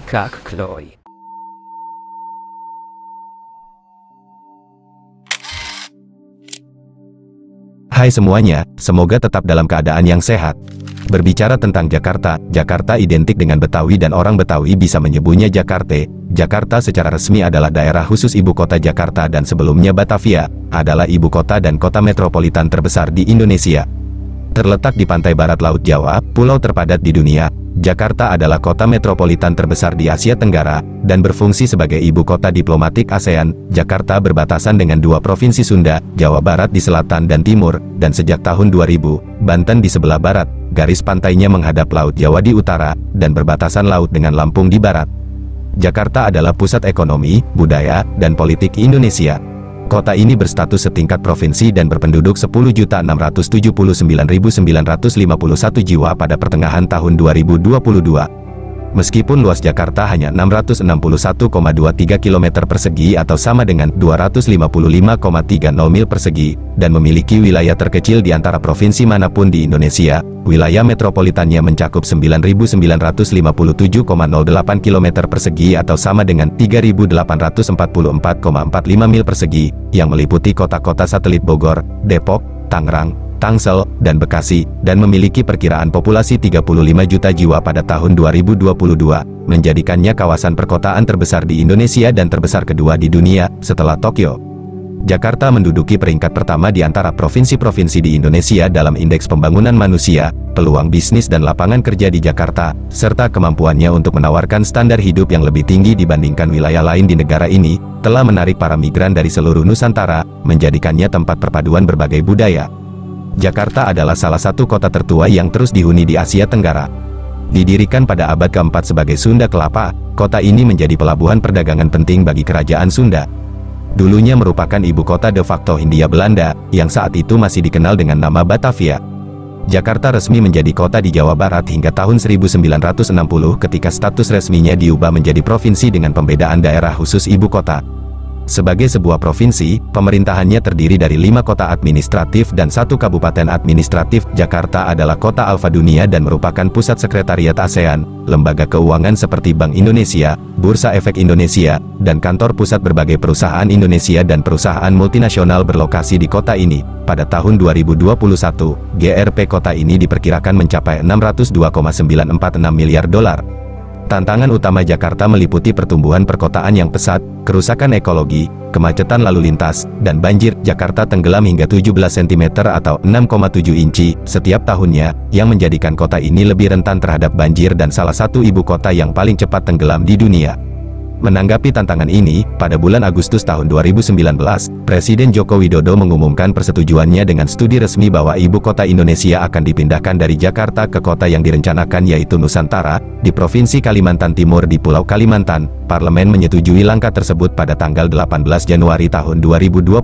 Kak Chloe. Hai semuanya, semoga tetap dalam keadaan yang sehat. Berbicara tentang Jakarta, Jakarta identik dengan Betawi dan orang Betawi bisa menyebutnya Jakarte. Jakarta secara resmi adalah daerah khusus ibu kota Jakarta dan sebelumnya Batavia, adalah ibu kota dan kota metropolitan terbesar di Indonesia. Terletak di pantai barat Laut Jawa, pulau terpadat di dunia, Jakarta adalah kota metropolitan terbesar di Asia Tenggara, dan berfungsi sebagai ibu kota diplomatik ASEAN. Jakarta berbatasan dengan dua provinsi Sunda, Jawa Barat di selatan dan timur, dan sejak tahun 2000, Banten di sebelah barat. Garis pantainya menghadap Laut Jawa di utara, dan berbatasan laut dengan Lampung di barat. Jakarta adalah pusat ekonomi, budaya, dan politik Indonesia. Kota ini berstatus setingkat provinsi dan berpenduduk 10.679.951 jiwa pada pertengahan tahun 2022. Meskipun luas Jakarta hanya 661,23 km persegi atau sama dengan 255,30 mil persegi, dan memiliki wilayah terkecil di antara provinsi manapun di Indonesia, wilayah metropolitannya mencakup 9.957,08 km persegi atau sama dengan 3.844,45 mil persegi, yang meliputi kota-kota satelit Bogor, Depok, Tangerang, Tangsel, dan Bekasi, dan memiliki perkiraan populasi 35 juta jiwa pada tahun 2022, menjadikannya kawasan perkotaan terbesar di Indonesia dan terbesar kedua di dunia, setelah Tokyo. Jakarta menduduki peringkat pertama di antara provinsi-provinsi di Indonesia dalam Indeks Pembangunan Manusia, peluang bisnis dan lapangan kerja di Jakarta, serta kemampuannya untuk menawarkan standar hidup yang lebih tinggi dibandingkan wilayah lain di negara ini, telah menarik para migran dari seluruh Nusantara, menjadikannya tempat perpaduan berbagai budaya. Jakarta adalah salah satu kota tertua yang terus dihuni di Asia Tenggara. Didirikan pada abad keempat sebagai Sunda Kelapa, kota ini menjadi pelabuhan perdagangan penting bagi kerajaan Sunda. Dulunya merupakan ibu kota de facto Hindia Belanda, yang saat itu masih dikenal dengan nama Batavia. Jakarta resmi menjadi kota di Jawa Barat hingga tahun 1960 ketika status resminya diubah menjadi provinsi dengan pembedaan daerah khusus ibu kota. Sebagai sebuah provinsi, pemerintahannya terdiri dari 5 kota administratif dan 1 kabupaten administratif. Jakarta adalah kota alfa dunia dan merupakan pusat sekretariat ASEAN, lembaga keuangan seperti Bank Indonesia, Bursa Efek Indonesia, dan kantor pusat berbagai perusahaan Indonesia dan perusahaan multinasional berlokasi di kota ini. Pada tahun 2021, GRP kota ini diperkirakan mencapai 602,946 miliar dolar. Tantangan utama Jakarta meliputi pertumbuhan perkotaan yang pesat, kerusakan ekologi, kemacetan lalu lintas, dan banjir. Jakarta tenggelam hingga 17 cm atau 6,7 inci setiap tahunnya, yang menjadikan kota ini lebih rentan terhadap banjir dan salah satu ibu kota yang paling cepat tenggelam di dunia. Menanggapi tantangan ini, pada bulan Agustus tahun 2019, Presiden Joko Widodo mengumumkan persetujuannya dengan studi resmi bahwa ibu kota Indonesia akan dipindahkan dari Jakarta ke kota yang direncanakan yaitu Nusantara, di Provinsi Kalimantan Timur di Pulau Kalimantan. Parlemen menyetujui langkah tersebut pada tanggal 18 Januari tahun 2022.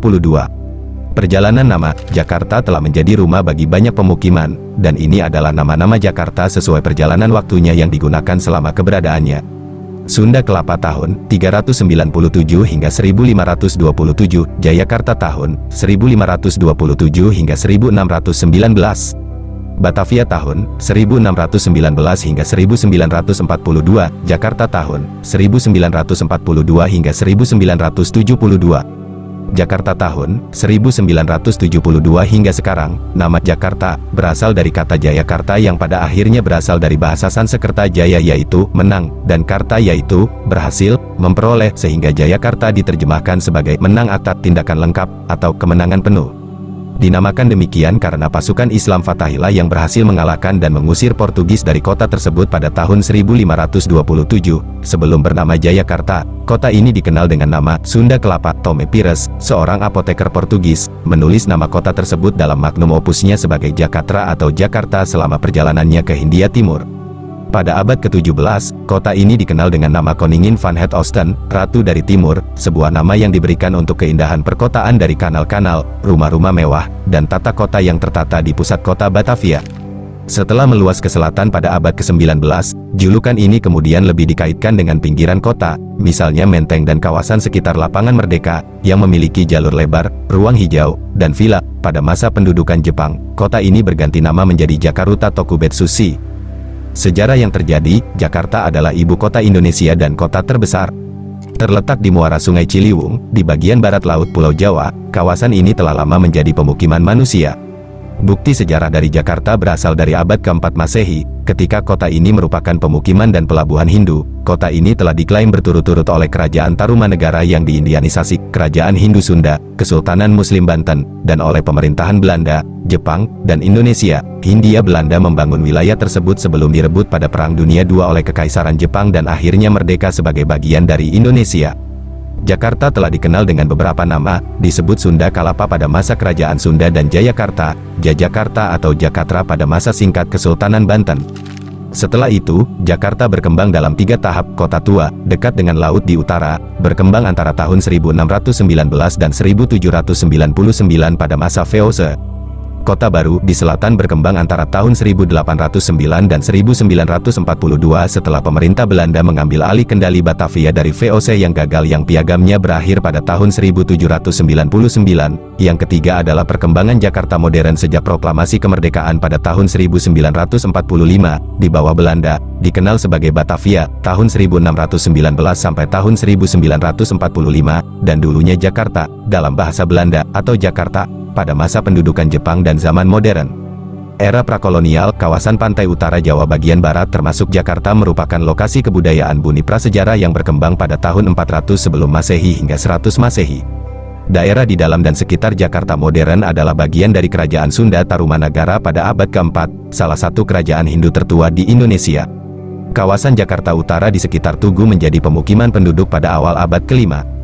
Perjalanan nama Jakarta telah menjadi rumah bagi banyak pemukiman, dan ini adalah nama-nama Jakarta sesuai perjalanan waktunya yang digunakan selama keberadaannya. Sunda Kelapa tahun 397 hingga 1527, Jayakarta tahun 1527 hingga 1619, Batavia tahun 1619 hingga 1942, Jakarta tahun 1942 hingga 1972. Jakarta tahun 1972 hingga sekarang. Nama Jakarta berasal dari kata Jayakarta yang pada akhirnya berasal dari bahasa Sanskerta Jaya yaitu menang, dan Karta yaitu berhasil, memperoleh, sehingga Jayakarta diterjemahkan sebagai menang atau tindakan lengkap atau kemenangan penuh. Dinamakan demikian karena pasukan Islam Fatahillah yang berhasil mengalahkan dan mengusir Portugis dari kota tersebut pada tahun 1527. Sebelum bernama Jayakarta, kota ini dikenal dengan nama Sunda Kelapa. Tome Pires, seorang apoteker Portugis, menulis nama kota tersebut dalam magnum opusnya sebagai Jakatra atau Jakarta selama perjalanannya ke Hindia Timur. Pada abad ke-17, kota ini dikenal dengan nama Koningin van het Oosten, Ratu dari Timur, sebuah nama yang diberikan untuk keindahan perkotaan dari kanal-kanal, rumah-rumah mewah, dan tata kota yang tertata di pusat kota Batavia. Setelah meluas ke selatan pada abad ke-19, julukan ini kemudian lebih dikaitkan dengan pinggiran kota, misalnya Menteng dan kawasan sekitar Lapangan Merdeka, yang memiliki jalur lebar, ruang hijau, dan villa. Pada masa pendudukan Jepang, kota ini berganti nama menjadi Jakarta Tokubetsushi. Sejarah yang terjadi, Jakarta adalah ibu kota Indonesia dan kota terbesar. Terletak di muara Sungai Ciliwung, di bagian barat laut Pulau Jawa, kawasan ini telah lama menjadi pemukiman manusia. Bukti sejarah dari Jakarta berasal dari abad ke-4 Masehi, ketika kota ini merupakan pemukiman dan pelabuhan Hindu. Kota ini telah diklaim berturut-turut oleh Kerajaan Tarumanegara yang diindianisasi, Kerajaan Hindu Sunda, Kesultanan Muslim Banten, dan oleh pemerintahan Belanda, Jepang, dan Indonesia. Hindia Belanda membangun wilayah tersebut sebelum direbut pada Perang Dunia II oleh Kekaisaran Jepang dan akhirnya merdeka sebagai bagian dari Indonesia. Jakarta telah dikenal dengan beberapa nama, disebut Sunda Kalapa pada masa Kerajaan Sunda dan Jayakarta, Jajakarta atau Jakatra pada masa singkat Kesultanan Banten. Setelah itu, Jakarta berkembang dalam 3 tahap: kota tua, dekat dengan laut di utara, berkembang antara tahun 1619 dan 1799 pada masa VOC. Kota baru, di selatan berkembang antara tahun 1809 dan 1942 setelah pemerintah Belanda mengambil alih kendali Batavia dari VOC yang gagal yang piagamnya berakhir pada tahun 1799. Yang ketiga adalah perkembangan Jakarta modern sejak proklamasi kemerdekaan pada tahun 1945, di bawah Belanda, dikenal sebagai Batavia, tahun 1619 sampai tahun 1945, dan dulunya Jakarta, dalam bahasa Belanda, atau Jakarta, pada masa pendudukan Jepang dan zaman modern. Era prakolonial, kawasan pantai utara Jawa bagian barat termasuk Jakarta merupakan lokasi kebudayaan Buni prasejarah yang berkembang pada tahun 400 sebelum Masehi hingga 100 Masehi. Daerah di dalam dan sekitar Jakarta modern adalah bagian dari Kerajaan Sunda Tarumanagara pada abad ke-4, salah satu kerajaan Hindu tertua di Indonesia. Kawasan Jakarta Utara di sekitar Tugu menjadi pemukiman penduduk pada awal abad ke-5.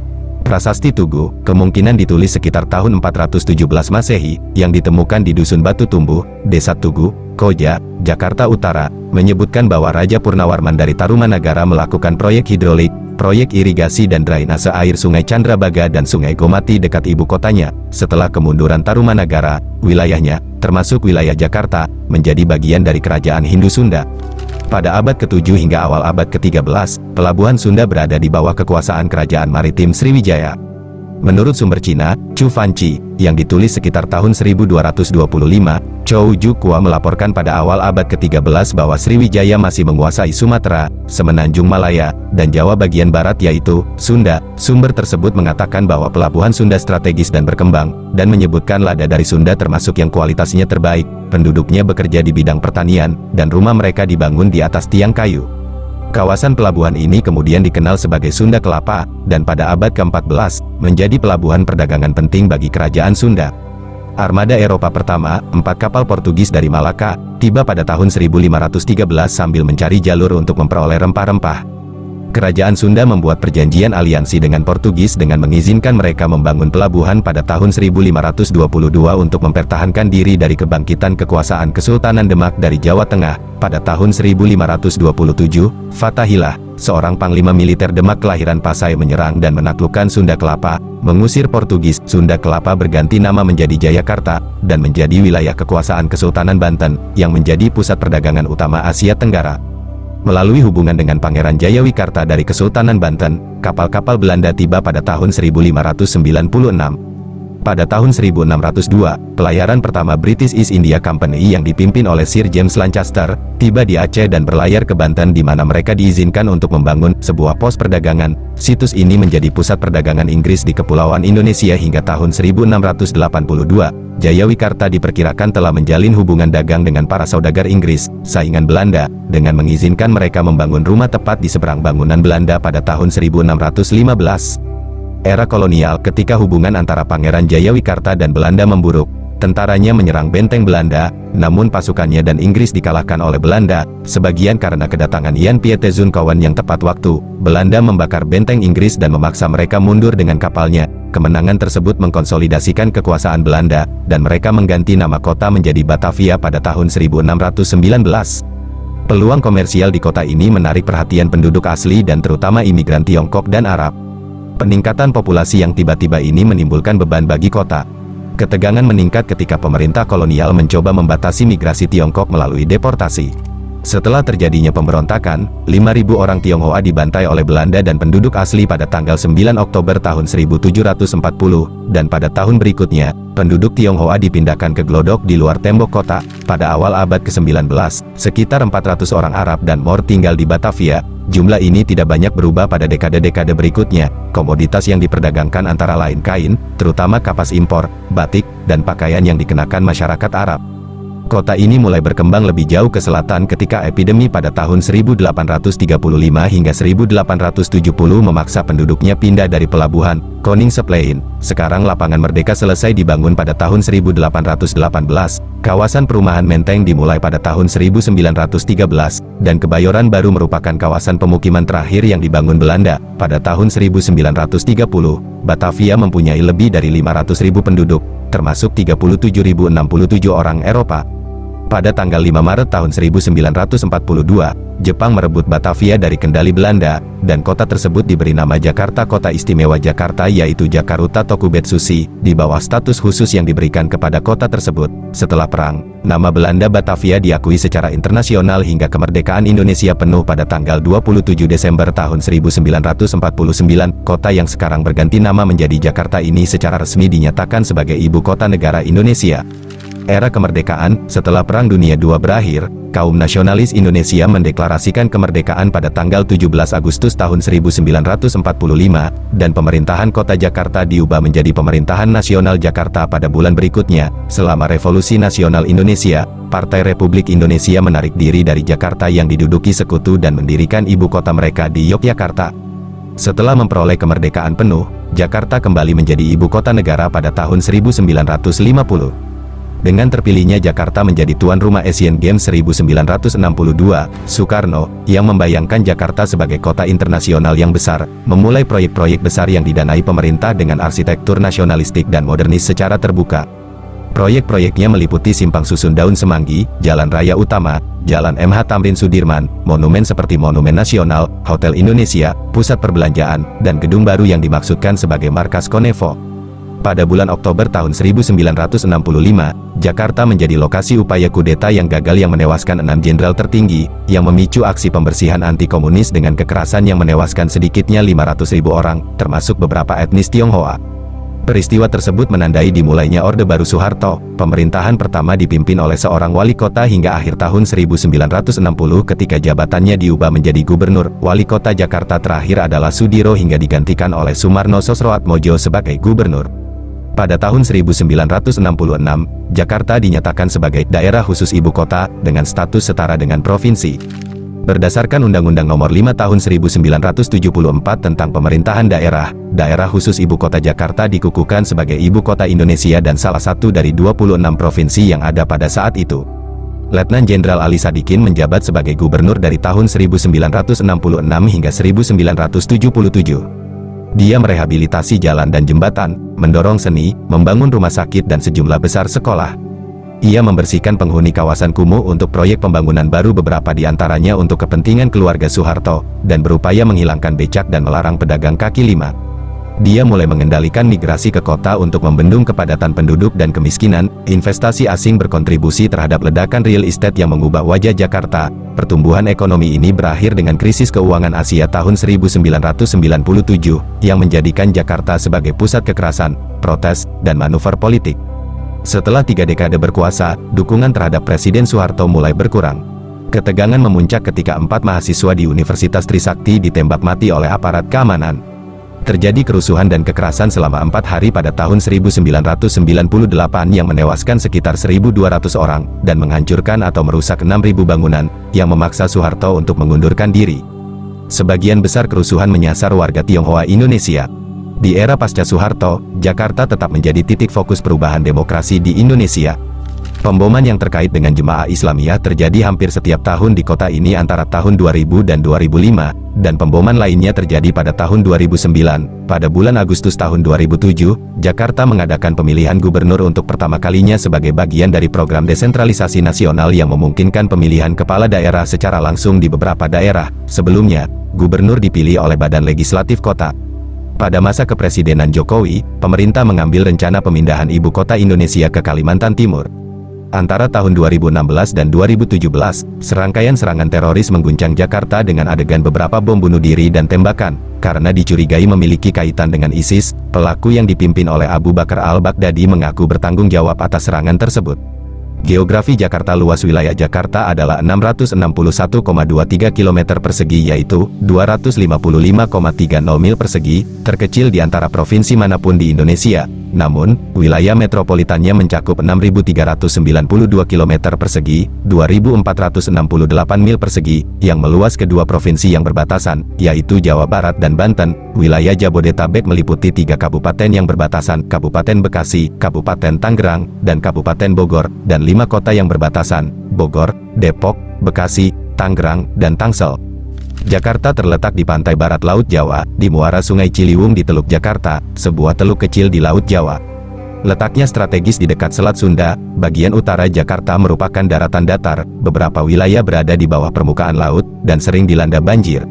Prasasti Tugu, kemungkinan ditulis sekitar tahun 417 Masehi, yang ditemukan di Dusun Batu Tumbuh, Desa Tugu, Koja, Jakarta Utara, menyebutkan bahwa Raja Purnawarman dari Tarumanagara melakukan proyek hidrolik, proyek irigasi dan drainase air Sungai Candrabaga dan Sungai Gomati dekat ibu kotanya. Setelah kemunduran Tarumanagara, wilayahnya, termasuk wilayah Jakarta, menjadi bagian dari Kerajaan Hindu Sunda. Pada abad ke-7 hingga awal abad ke-13, pelabuhan Sunda berada di bawah kekuasaan Kerajaan Maritim Sriwijaya. Menurut sumber Cina, Chu Fanchi, yang ditulis sekitar tahun 1225, Chow Ju Kua melaporkan pada awal abad ke-13 bahwa Sriwijaya masih menguasai Sumatera, Semenanjung Malaya, dan Jawa bagian barat yaitu Sunda. Sumber tersebut mengatakan bahwa pelabuhan Sunda strategis dan berkembang, dan menyebutkan lada dari Sunda termasuk yang kualitasnya terbaik. Penduduknya bekerja di bidang pertanian, dan rumah mereka dibangun di atas tiang kayu. Kawasan pelabuhan ini kemudian dikenal sebagai Sunda Kelapa, dan pada abad ke-14, menjadi pelabuhan perdagangan penting bagi Kerajaan Sunda. Armada Eropa pertama, 4 kapal Portugis dari Malaka, tiba pada tahun 1513 sambil mencari jalur untuk memperoleh rempah-rempah. Kerajaan Sunda membuat perjanjian aliansi dengan Portugis dengan mengizinkan mereka membangun pelabuhan pada tahun 1522 untuk mempertahankan diri dari kebangkitan kekuasaan Kesultanan Demak dari Jawa Tengah. Pada tahun 1527, Fatahillah, seorang panglima militer Demak kelahiran Pasai menyerang dan menaklukkan Sunda Kelapa, mengusir Portugis. Sunda Kelapa berganti nama menjadi Jayakarta, dan menjadi wilayah kekuasaan Kesultanan Banten, yang menjadi pusat perdagangan utama Asia Tenggara. Melalui hubungan dengan Pangeran Jayawikarta dari Kesultanan Banten, kapal-kapal Belanda tiba pada tahun 1596. Pada tahun 1602, pelayaran pertama British East India Company yang dipimpin oleh Sir James Lancaster, tiba di Aceh dan berlayar ke Banten di mana mereka diizinkan untuk membangun sebuah pos perdagangan. Situs ini menjadi pusat perdagangan Inggris di Kepulauan Indonesia hingga tahun 1682. Jayawikarta diperkirakan telah menjalin hubungan dagang dengan para saudagar Inggris, saingan Belanda, dengan mengizinkan mereka membangun rumah tepat di seberang bangunan Belanda pada tahun 1615. Era kolonial, ketika hubungan antara Pangeran Jayawikarta dan Belanda memburuk, tentaranya menyerang benteng Belanda, namun pasukannya dan Inggris dikalahkan oleh Belanda, sebagian karena kedatangan Jan Pieterszoon yang tepat waktu. Belanda membakar benteng Inggris dan memaksa mereka mundur dengan kapalnya. Kemenangan tersebut mengkonsolidasikan kekuasaan Belanda, dan mereka mengganti nama kota menjadi Batavia pada tahun 1619. Peluang komersial di kota ini menarik perhatian penduduk asli dan terutama imigran Tiongkok dan Arab. Peningkatan populasi yang tiba-tiba ini menimbulkan beban bagi kota. Ketegangan meningkat ketika pemerintah kolonial mencoba membatasi migrasi Tiongkok melalui deportasi. Setelah terjadinya pemberontakan, 5.000 orang Tionghoa dibantai oleh Belanda dan penduduk asli pada tanggal 9 Oktober tahun 1740, dan pada tahun berikutnya, penduduk Tionghoa dipindahkan ke Glodok di luar tembok kota. Pada awal abad ke-19, sekitar 400 orang Arab dan Moor tinggal di Batavia. Jumlah ini tidak banyak berubah pada dekade-dekade berikutnya. Komoditas yang diperdagangkan antara lain kain, terutama kapas impor, batik, dan pakaian yang dikenakan masyarakat Arab. Kota ini mulai berkembang lebih jauh ke selatan ketika epidemi pada tahun 1835 hingga 1870 memaksa penduduknya pindah dari pelabuhan Koningsplein. Sekarang Lapangan Merdeka selesai dibangun pada tahun 1818. Kawasan perumahan Menteng dimulai pada tahun 1913, dan Kebayoran Baru merupakan kawasan pemukiman terakhir yang dibangun Belanda. Pada tahun 1930, Batavia mempunyai lebih dari 500.000 penduduk, termasuk 37.067 orang Eropa. Pada tanggal 5 Maret tahun 1942, Jepang merebut Batavia dari kendali Belanda, dan kota tersebut diberi nama Jakarta. Kota Istimewa Jakarta yaitu Jakarta Tokubetsushi, di bawah status khusus yang diberikan kepada kota tersebut. Setelah perang, nama Belanda Batavia diakui secara internasional hingga kemerdekaan Indonesia penuh pada tanggal 27 Desember tahun 1949. Kota yang sekarang berganti nama menjadi Jakarta ini secara resmi dinyatakan sebagai ibu kota negara Indonesia. Era kemerdekaan. Setelah Perang Dunia II berakhir, kaum nasionalis Indonesia mendeklarasikan kemerdekaan pada tanggal 17 Agustus tahun 1945, dan pemerintahan kota Jakarta diubah menjadi Pemerintahan Nasional Jakarta pada bulan berikutnya. Selama Revolusi Nasional Indonesia, Partai Republik Indonesia menarik diri dari Jakarta yang diduduki sekutu dan mendirikan ibu kota mereka di Yogyakarta. Setelah memperoleh kemerdekaan penuh, Jakarta kembali menjadi ibu kota negara pada tahun 1950. Dengan terpilihnya Jakarta menjadi tuan rumah Asian Games 1962, Soekarno, yang membayangkan Jakarta sebagai kota internasional yang besar, memulai proyek-proyek besar yang didanai pemerintah dengan arsitektur nasionalistik dan modernis secara terbuka. Proyek-proyeknya meliputi Simpang Susun Daun Semanggi, Jalan Raya Utama, Jalan MH Tamrin Sudirman, monumen seperti Monumen Nasional, Hotel Indonesia, pusat perbelanjaan, dan gedung baru yang dimaksudkan sebagai markas Konevo. Pada bulan Oktober tahun 1965, Jakarta menjadi lokasi upaya kudeta yang gagal yang menewaskan 6 jenderal tertinggi, yang memicu aksi pembersihan anti-komunis dengan kekerasan yang menewaskan sedikitnya 500.000 orang, termasuk beberapa etnis Tionghoa. Peristiwa tersebut menandai dimulainya Orde Baru Soeharto. Pemerintahan pertama dipimpin oleh seorang wali kota hingga akhir tahun 1960 ketika jabatannya diubah menjadi gubernur. Wali kota Jakarta terakhir adalah Sudiro hingga digantikan oleh Sumarno Sosroatmojo sebagai gubernur. Pada tahun 1966, Jakarta dinyatakan sebagai daerah khusus ibu kota, dengan status setara dengan provinsi. Berdasarkan Undang-Undang Nomor 5 Tahun 1974 tentang Pemerintahan Daerah, daerah khusus ibu kota Jakarta dikukuhkan sebagai ibu kota Indonesia dan salah satu dari 26 provinsi yang ada pada saat itu. Letnan Jenderal Ali Sadikin menjabat sebagai gubernur dari tahun 1966 hingga 1977. Dia merehabilitasi jalan dan jembatan, mendorong seni, membangun rumah sakit dan sejumlah besar sekolah. Ia membersihkan penghuni kawasan kumuh untuk proyek pembangunan baru, beberapa di antaranya untuk kepentingan keluarga Soeharto, dan berupaya menghilangkan becak dan melarang pedagang kaki lima. Dia mulai mengendalikan migrasi ke kota untuk membendung kepadatan penduduk dan kemiskinan. Investasi asing berkontribusi terhadap ledakan real estate yang mengubah wajah Jakarta. Pertumbuhan ekonomi ini berakhir dengan krisis keuangan Asia tahun 1997, yang menjadikan Jakarta sebagai pusat kekerasan, protes, dan manuver politik. Setelah 3 dekade berkuasa, dukungan terhadap Presiden Soeharto mulai berkurang. Ketegangan memuncak ketika 4 mahasiswa di Universitas Trisakti ditembak mati oleh aparat keamanan. Terjadi kerusuhan dan kekerasan selama 4 hari pada tahun 1998 yang menewaskan sekitar 1.200 orang, dan menghancurkan atau merusak 6.000 bangunan, yang memaksa Soeharto untuk mengundurkan diri. Sebagian besar kerusuhan menyasar warga Tionghoa Indonesia. Di era pasca Soeharto, Jakarta tetap menjadi titik fokus perubahan demokrasi di Indonesia. Pemboman yang terkait dengan Jemaah Islamiyah terjadi hampir setiap tahun di kota ini antara tahun 2000 dan 2005, dan pemboman lainnya terjadi pada tahun 2009. Pada bulan Agustus tahun 2007, Jakarta mengadakan pemilihan gubernur untuk pertama kalinya sebagai bagian dari program desentralisasi nasional yang memungkinkan pemilihan kepala daerah secara langsung di beberapa daerah. Sebelumnya, gubernur dipilih oleh badan legislatif kota. Pada masa kepresidenan Jokowi, pemerintah mengambil rencana pemindahan ibu kota Indonesia ke Kalimantan Timur. Antara tahun 2016 dan 2017, serangkaian serangan teroris mengguncang Jakarta dengan adegan beberapa bom bunuh diri dan tembakan. Karena dicurigai memiliki kaitan dengan ISIS, pelaku yang dipimpin oleh Abu Bakar al-Baghdadi mengaku bertanggung jawab atas serangan tersebut. Geografi Jakarta. Luas wilayah Jakarta adalah 661,23 km persegi, yaitu 255,30 mil persegi, terkecil di antara provinsi manapun di Indonesia. Namun, wilayah metropolitannya mencakup 6.392 km persegi, 2.468 mil persegi, yang meluas kedua provinsi yang berbatasan, yaitu Jawa Barat dan Banten. Wilayah Jabodetabek meliputi 3 kabupaten yang berbatasan, Kabupaten Bekasi, Kabupaten Tangerang, dan Kabupaten Bogor, dan 5 kota yang berbatasan, Bogor, Depok, Bekasi, Tangerang, dan Tangsel. Jakarta terletak di pantai barat Laut Jawa, di muara Sungai Ciliwung di Teluk Jakarta, sebuah teluk kecil di Laut Jawa. Letaknya strategis di dekat Selat Sunda. Bagian utara Jakarta merupakan daratan datar, beberapa wilayah berada di bawah permukaan laut, dan sering dilanda banjir.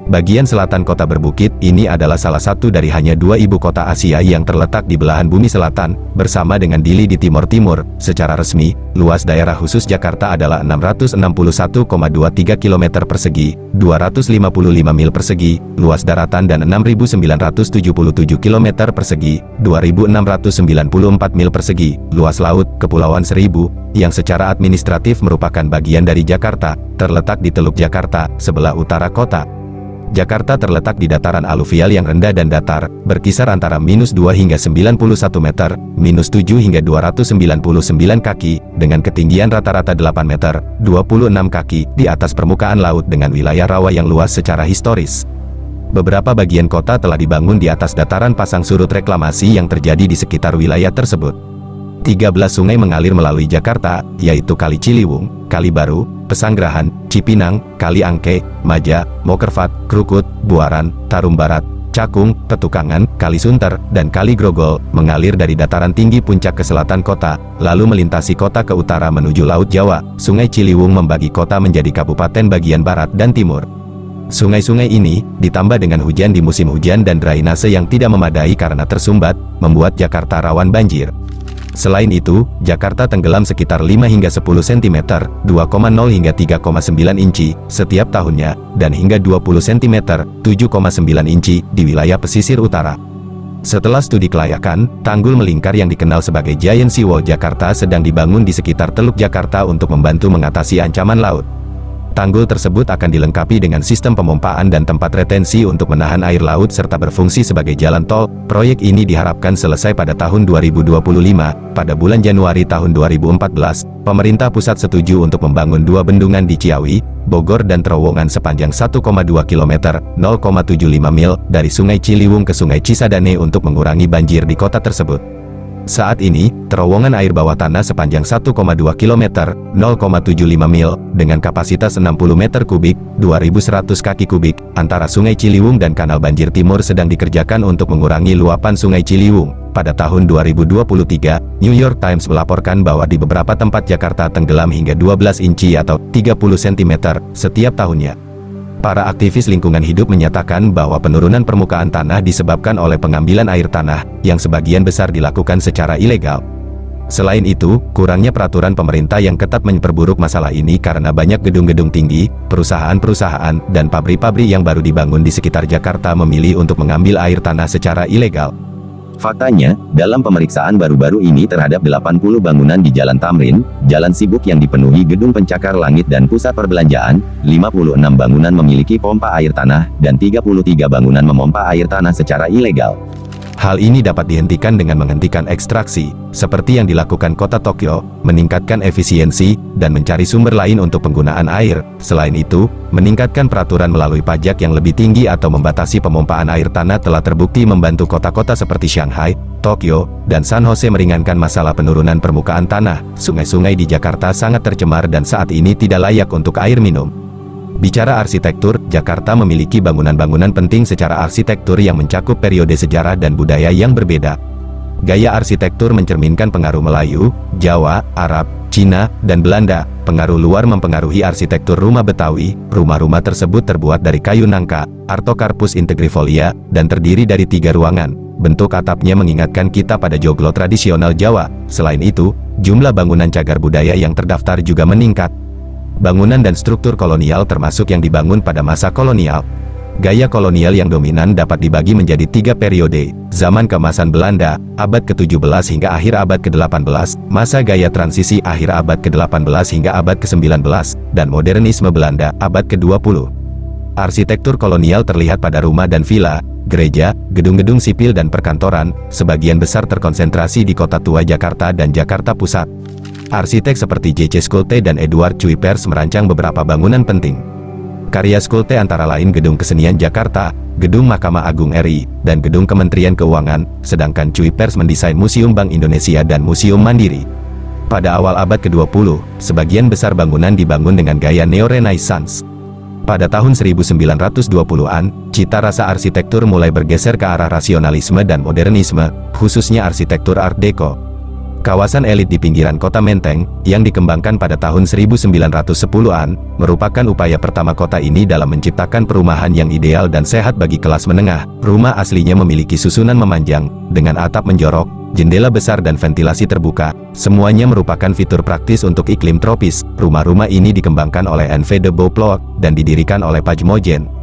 Bagian selatan kota berbukit ini adalah salah satu dari hanya 2 ibu kota Asia yang terletak di belahan bumi selatan, bersama dengan Dili di timur-timur. Secara resmi, luas daerah khusus Jakarta adalah 661,23 km persegi, 255 mil persegi, luas daratan, dan 6.977 km persegi, 2.694 mil persegi, luas laut. Kepulauan Seribu, yang secara administratif merupakan bagian dari Jakarta, terletak di Teluk Jakarta, sebelah utara kota. Jakarta terletak di dataran aluvial yang rendah dan datar, berkisar antara -2 hingga 91 meter, -7 hingga 299 kaki, dengan ketinggian rata-rata 8 meter, 26 kaki, di atas permukaan laut dengan wilayah rawa yang luas secara historis. Beberapa bagian kota telah dibangun di atas dataran pasang surut reklamasi yang terjadi di sekitar wilayah tersebut. 13 sungai mengalir melalui Jakarta, yaitu Kali Ciliwung, Kali Baru, Pesanggerahan, Cipinang, Kali Angke, Maja, Mokerfat, Krukut, Buaran, Tarum Barat, Cakung, Petukangan, Kali Sunter, dan Kali Grogol, mengalir dari dataran tinggi puncak ke selatan kota, lalu melintasi kota ke utara menuju Laut Jawa. Sungai Ciliwung membagi kota menjadi kabupaten bagian barat dan timur. Sungai-sungai ini, ditambah dengan hujan di musim hujan dan drainase yang tidak memadai karena tersumbat, membuat Jakarta rawan banjir. Selain itu, Jakarta tenggelam sekitar 5 hingga 10 cm, 2,0 hingga 3,9 inci, setiap tahunnya, dan hingga 20 cm, 7,9 inci, di wilayah pesisir utara. Setelah studi kelayakan, tanggul melingkar yang dikenal sebagai Giant Seawall Jakarta sedang dibangun di sekitar Teluk Jakarta untuk membantu mengatasi ancaman laut. Tanggul tersebut akan dilengkapi dengan sistem pemompaan dan tempat retensi untuk menahan air laut serta berfungsi sebagai jalan tol. Proyek ini diharapkan selesai pada tahun 2025. Pada bulan Januari tahun 2014, pemerintah pusat setuju untuk membangun 2 bendungan di Ciawi, Bogor dan Terowongan sepanjang 1,2 km, 0,75 mil, dari Sungai Ciliwung ke Sungai Cisadane untuk mengurangi banjir di kota tersebut. Saat ini, terowongan air bawah tanah sepanjang 1,2 km, 0,75 mil, dengan kapasitas 60 meter kubik, 2.100 kaki kubik, antara Sungai Ciliwung dan Kanal Banjir Timur sedang dikerjakan untuk mengurangi luapan Sungai Ciliwung. Pada tahun 2023, New York Times melaporkan bahwa di beberapa tempat Jakarta tenggelam hingga 12 inci atau 30 cm setiap tahunnya. Para aktivis lingkungan hidup menyatakan bahwa penurunan permukaan tanah disebabkan oleh pengambilan air tanah, yang sebagian besar dilakukan secara ilegal. Selain itu, kurangnya peraturan pemerintah yang ketat memperburuk masalah ini karena banyak gedung-gedung tinggi, perusahaan-perusahaan, dan pabrik-pabrik yang baru dibangun di sekitar Jakarta memilih untuk mengambil air tanah secara ilegal. Faktanya, dalam pemeriksaan baru-baru ini terhadap 80 bangunan di Jalan Tamrin, Jalan Sibuk yang dipenuhi gedung pencakar langit dan pusat perbelanjaan, 56 bangunan memiliki pompa air tanah, dan 33 bangunan memompa air tanah secara ilegal. Hal ini dapat dihentikan dengan menghentikan ekstraksi, seperti yang dilakukan kota Tokyo, meningkatkan efisiensi, dan mencari sumber lain untuk penggunaan air. Selain itu, meningkatkan peraturan melalui pajak yang lebih tinggi atau membatasi pemompaan air tanah telah terbukti membantu kota-kota seperti Shanghai, Tokyo, dan San Jose meringankan masalah penurunan permukaan tanah. Sungai-sungai di Jakarta sangat tercemar dan saat ini tidak layak untuk air minum. Bicara arsitektur, Jakarta memiliki bangunan-bangunan penting secara arsitektur yang mencakup periode sejarah dan budaya yang berbeda. Gaya arsitektur mencerminkan pengaruh Melayu, Jawa, Arab, Cina, dan Belanda. Pengaruh luar mempengaruhi arsitektur rumah Betawi. Rumah-rumah tersebut terbuat dari kayu nangka, Artocarpus integrifolia, dan terdiri dari 3 ruangan. bentuk atapnya mengingatkan kita pada joglo tradisional Jawa. Selain itu, jumlah bangunan cagar budaya yang terdaftar juga meningkat. Bangunan dan struktur kolonial termasuk yang dibangun pada masa kolonial. Gaya kolonial yang dominan dapat dibagi menjadi 3 periode: zaman keemasan Belanda, abad ke-17 hingga akhir abad ke-18, masa gaya transisi akhir abad ke-18 hingga abad ke-19, dan modernisme Belanda, abad ke-20. Arsitektur kolonial terlihat pada rumah dan villa, gereja, gedung-gedung sipil dan perkantoran, sebagian besar terkonsentrasi di Kota Tua Jakarta dan Jakarta Pusat. Arsitek seperti J.C. Schulte dan Edward Cuypers merancang beberapa bangunan penting. Karya Schulte antara lain Gedung Kesenian Jakarta, Gedung Mahkamah Agung RI, dan Gedung Kementerian Keuangan, sedangkan Cuypers mendesain Museum Bank Indonesia dan Museum Mandiri. Pada awal abad ke-20, sebagian besar bangunan dibangun dengan gaya Neo-Renaissance. Pada tahun 1920-an, cita rasa arsitektur mulai bergeser ke arah rasionalisme dan modernisme, khususnya arsitektur Art Deco. Kawasan elit di pinggiran kota Menteng, yang dikembangkan pada tahun 1910-an, merupakan upaya pertama kota ini dalam menciptakan perumahan yang ideal dan sehat bagi kelas menengah. Rumah aslinya memiliki susunan memanjang, dengan atap menjorok, jendela besar dan ventilasi terbuka. Semuanya merupakan fitur praktis untuk iklim tropis. Rumah-rumah ini dikembangkan oleh N.V. de Beauploit, dan didirikan oleh Pajmogen.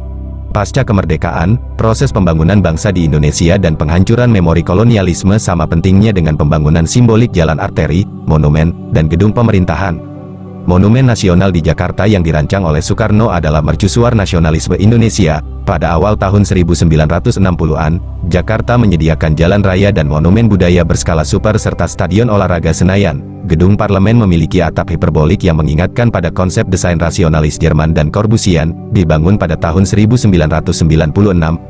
Pasca kemerdekaan, proses pembangunan bangsa di Indonesia dan penghancuran memori kolonialisme sama pentingnya dengan pembangunan simbolik jalan arteri, monumen, dan gedung pemerintahan. Monumen nasional di Jakarta yang dirancang oleh Soekarno adalah mercusuar nasionalisme Indonesia. Pada awal tahun 1960-an, Jakarta menyediakan jalan raya dan monumen budaya berskala super serta stadion olahraga Senayan. Gedung parlemen memiliki atap hiperbolik yang mengingatkan pada konsep desain rasionalis Jerman dan Corbusian. Dibangun pada tahun 1996,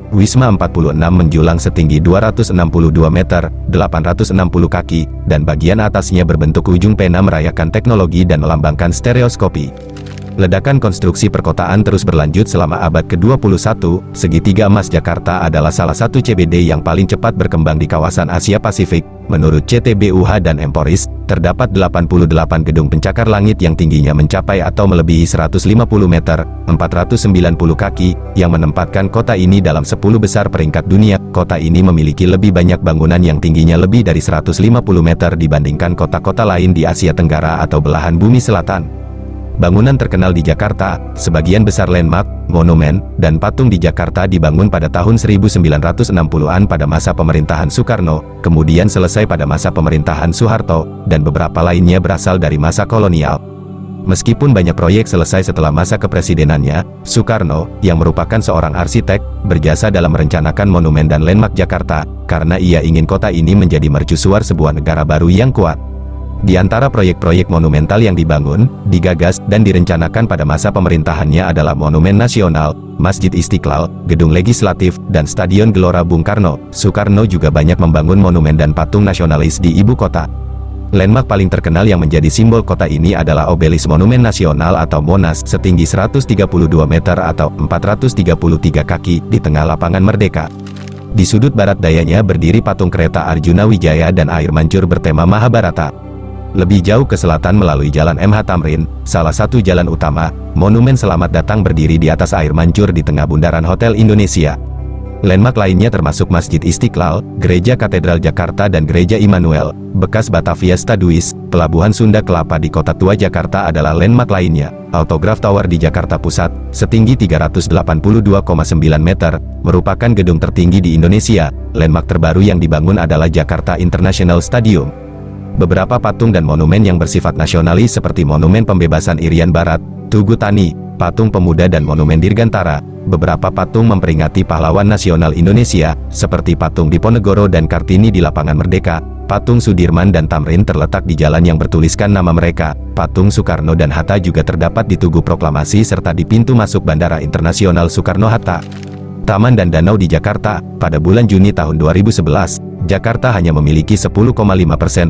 Wisma 46 menjulang setinggi 262 meter, 860 kaki, dan bagian atasnya berbentuk ujung pena merayakan teknologi dan melambangkan stereoskopi. Ledakan konstruksi perkotaan terus berlanjut selama abad ke-21. Segitiga emas Jakarta adalah salah satu CBD yang paling cepat berkembang di kawasan Asia Pasifik. Menurut CTBUH dan Emporis, terdapat 88 gedung pencakar langit yang tingginya mencapai atau melebihi 150 meter, 490 kaki, yang menempatkan kota ini dalam 10 besar peringkat dunia. Kota ini memiliki lebih banyak bangunan yang tingginya lebih dari 150 meter dibandingkan kota-kota lain di Asia Tenggara atau belahan bumi selatan. Bangunan terkenal di Jakarta, sebagian besar landmark, monumen, dan patung di Jakarta dibangun pada tahun 1960-an pada masa pemerintahan Soekarno, kemudian selesai pada masa pemerintahan Soeharto, dan beberapa lainnya berasal dari masa kolonial. Meskipun banyak proyek selesai setelah masa kepresidenannya, Soekarno, yang merupakan seorang arsitek, berjasa dalam merencanakan monumen dan landmark Jakarta, karena ia ingin kota ini menjadi mercusuar sebuah negara baru yang kuat. Di antara proyek-proyek monumental yang dibangun, digagas, dan direncanakan pada masa pemerintahannya adalah Monumen Nasional, Masjid Istiqlal, Gedung Legislatif, dan Stadion Gelora Bung Karno. Soekarno juga banyak membangun monumen dan patung nasionalis di ibu kota. Landmark paling terkenal yang menjadi simbol kota ini adalah Obelis Monumen Nasional atau Monas, setinggi 132 meter atau 433 kaki, di tengah lapangan Merdeka. Di sudut barat dayanya berdiri patung kereta Arjuna Wijaya dan air mancur bertema Mahabharata. Lebih jauh ke selatan melalui Jalan MH Tamrin, salah satu jalan utama, Monumen Selamat Datang berdiri di atas air mancur di tengah bundaran Hotel Indonesia. Landmark lainnya termasuk Masjid Istiqlal, Gereja Katedral Jakarta dan Gereja Immanuel, bekas Batavia Staduis, Pelabuhan Sunda Kelapa di Kota Tua Jakarta adalah landmark lainnya. Autograph Tower di Jakarta Pusat, setinggi 382,9 meter, merupakan gedung tertinggi di Indonesia. Landmark terbaru yang dibangun adalah Jakarta International Stadium. Beberapa patung dan monumen yang bersifat nasionalis seperti Monumen Pembebasan Irian Barat, Tugu Tani, Patung Pemuda dan Monumen Dirgantara. Beberapa patung memperingati pahlawan nasional Indonesia, seperti patung Diponegoro dan Kartini di Lapangan Merdeka. Patung Sudirman dan Tamrin terletak di jalan yang bertuliskan nama mereka. Patung Soekarno dan Hatta juga terdapat di Tugu Proklamasi serta di pintu masuk Bandara Internasional Soekarno-Hatta. Taman dan danau di Jakarta. Pada bulan Juni tahun 2011, Jakarta hanya memiliki 10,5%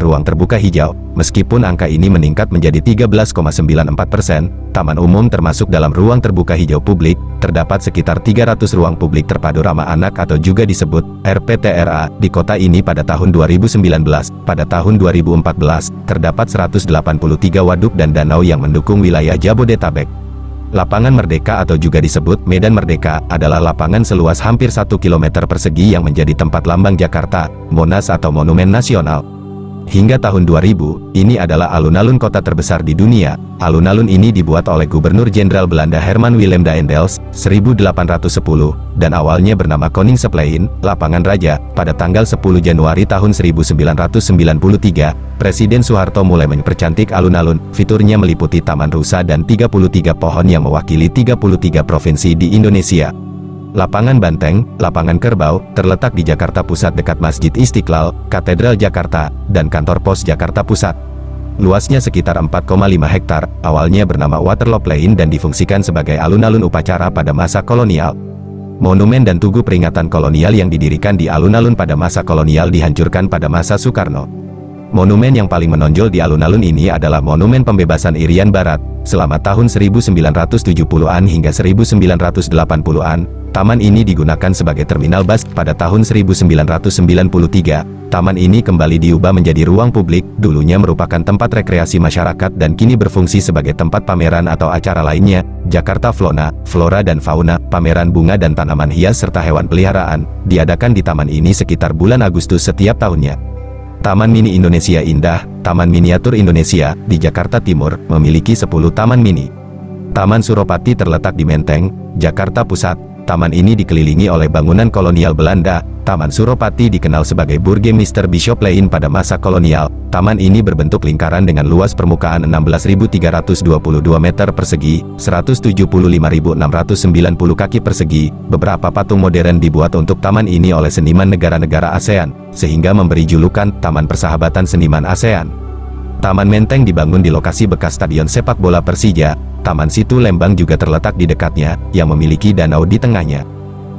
ruang terbuka hijau. Meskipun angka ini meningkat menjadi 13,94%, taman umum termasuk dalam ruang terbuka hijau publik, terdapat sekitar 300 ruang publik terpadu ramah anak atau juga disebut RPTRA di kota ini pada tahun 2019. Pada tahun 2014, terdapat 183 waduk dan danau yang mendukung wilayah Jabodetabek. Lapangan Merdeka atau juga disebut Medan Merdeka adalah lapangan seluas hampir 1 km persegi yang menjadi tempat lambang Jakarta, Monas atau Monumen Nasional. Hingga tahun 2000, ini adalah alun-alun kota terbesar di dunia. Alun-alun ini dibuat oleh Gubernur Jenderal Belanda Herman Willem Daendels, 1810, dan awalnya bernama Koningsplein, Lapangan Raja. Pada tanggal 10 Januari tahun 1993, Presiden Soeharto mulai mempercantik alun-alun. Fiturnya meliputi taman rusa dan 33 pohon yang mewakili 33 provinsi di Indonesia. Lapangan Banteng, Lapangan Kerbau, terletak di Jakarta Pusat dekat Masjid Istiqlal, Katedral Jakarta, dan kantor pos Jakarta Pusat. Luasnya sekitar 4,5 hektar, awalnya bernama Waterloo Plain dan difungsikan sebagai alun-alun upacara pada masa kolonial. Monumen dan tugu peringatan kolonial yang didirikan di alun-alun pada masa kolonial dihancurkan pada masa Soekarno. Monumen yang paling menonjol di alun-alun ini adalah Monumen Pembebasan Irian Barat. Selama tahun 1970-an hingga 1980-an, taman ini digunakan sebagai terminal bus. Pada tahun 1993, taman ini kembali diubah menjadi ruang publik, dulunya merupakan tempat rekreasi masyarakat dan kini berfungsi sebagai tempat pameran atau acara lainnya. Jakarta Flora dan Fauna, pameran bunga dan tanaman hias serta hewan peliharaan, diadakan di taman ini sekitar bulan Agustus setiap tahunnya. Taman Mini Indonesia Indah, Taman Miniatur Indonesia, di Jakarta Timur, memiliki 10 taman mini. Taman Suropati terletak di Menteng, Jakarta Pusat. Taman ini dikelilingi oleh bangunan kolonial Belanda. Taman Suropati dikenal sebagai Burgemeester Bishoplein pada masa kolonial. Taman ini berbentuk lingkaran dengan luas permukaan 16.322 meter persegi, 175.690 kaki persegi. Beberapa patung modern dibuat untuk taman ini oleh seniman negara-negara ASEAN, sehingga memberi julukan Taman Persahabatan Seniman ASEAN. Taman Menteng dibangun di lokasi bekas stadion sepak bola Persija. Taman Situ Lembang juga terletak di dekatnya, yang memiliki danau di tengahnya.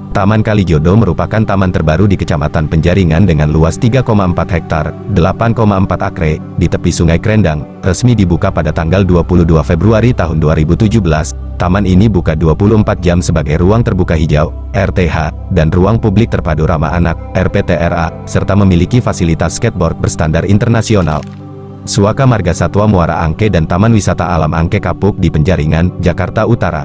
Taman Kalijodo merupakan taman terbaru di Kecamatan Penjaringan dengan luas 3,4 hektar, 8,4 akre, di tepi Sungai Krendang. Resmi dibuka pada tanggal 22 Februari tahun 2017. Taman ini buka 24 jam sebagai ruang terbuka hijau, RTH, dan ruang publik terpadu ramah anak, RPTRA, serta memiliki fasilitas skateboard berstandar internasional. Suaka Marga Satwa Muara Angke dan Taman Wisata Alam Angke Kapuk di Penjaringan, Jakarta Utara.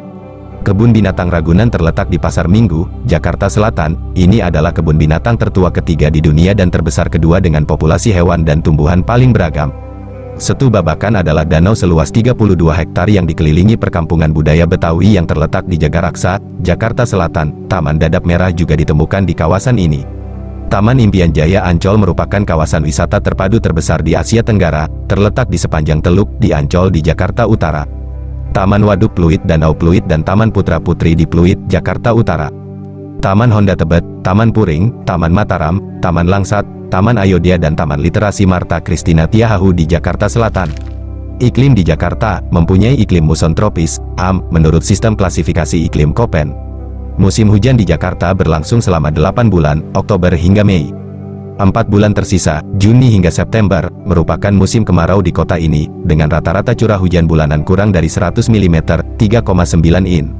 Kebun Binatang Ragunan terletak di Pasar Minggu, Jakarta Selatan. Ini adalah kebun binatang tertua ketiga di dunia dan terbesar kedua dengan populasi hewan dan tumbuhan paling beragam. Setu Babakan adalah danau seluas 32 hektar yang dikelilingi perkampungan budaya Betawi yang terletak di Jagaraksa, Jakarta Selatan. Taman Dadap Merah juga ditemukan di kawasan ini. Taman Impian Jaya Ancol merupakan kawasan wisata terpadu terbesar di Asia Tenggara, terletak di sepanjang Teluk di Ancol di Jakarta Utara. Taman Waduk Pluit Danau Pluit dan Taman Putra Putri di Pluit, Jakarta Utara. Taman Honda Tebet, Taman Puring, Taman Mataram, Taman Langsat, Taman Ayodhya dan Taman Literasi Marta Christina Tiahahu di Jakarta Selatan. Iklim di Jakarta mempunyai iklim muson tropis, AM, menurut sistem klasifikasi iklim Köppen. Musim hujan di Jakarta berlangsung selama 8 bulan, Oktober hingga Mei. 4 bulan tersisa, Juni hingga September, merupakan musim kemarau di kota ini, dengan rata-rata curah hujan bulanan kurang dari 100 mm, 3,9 in.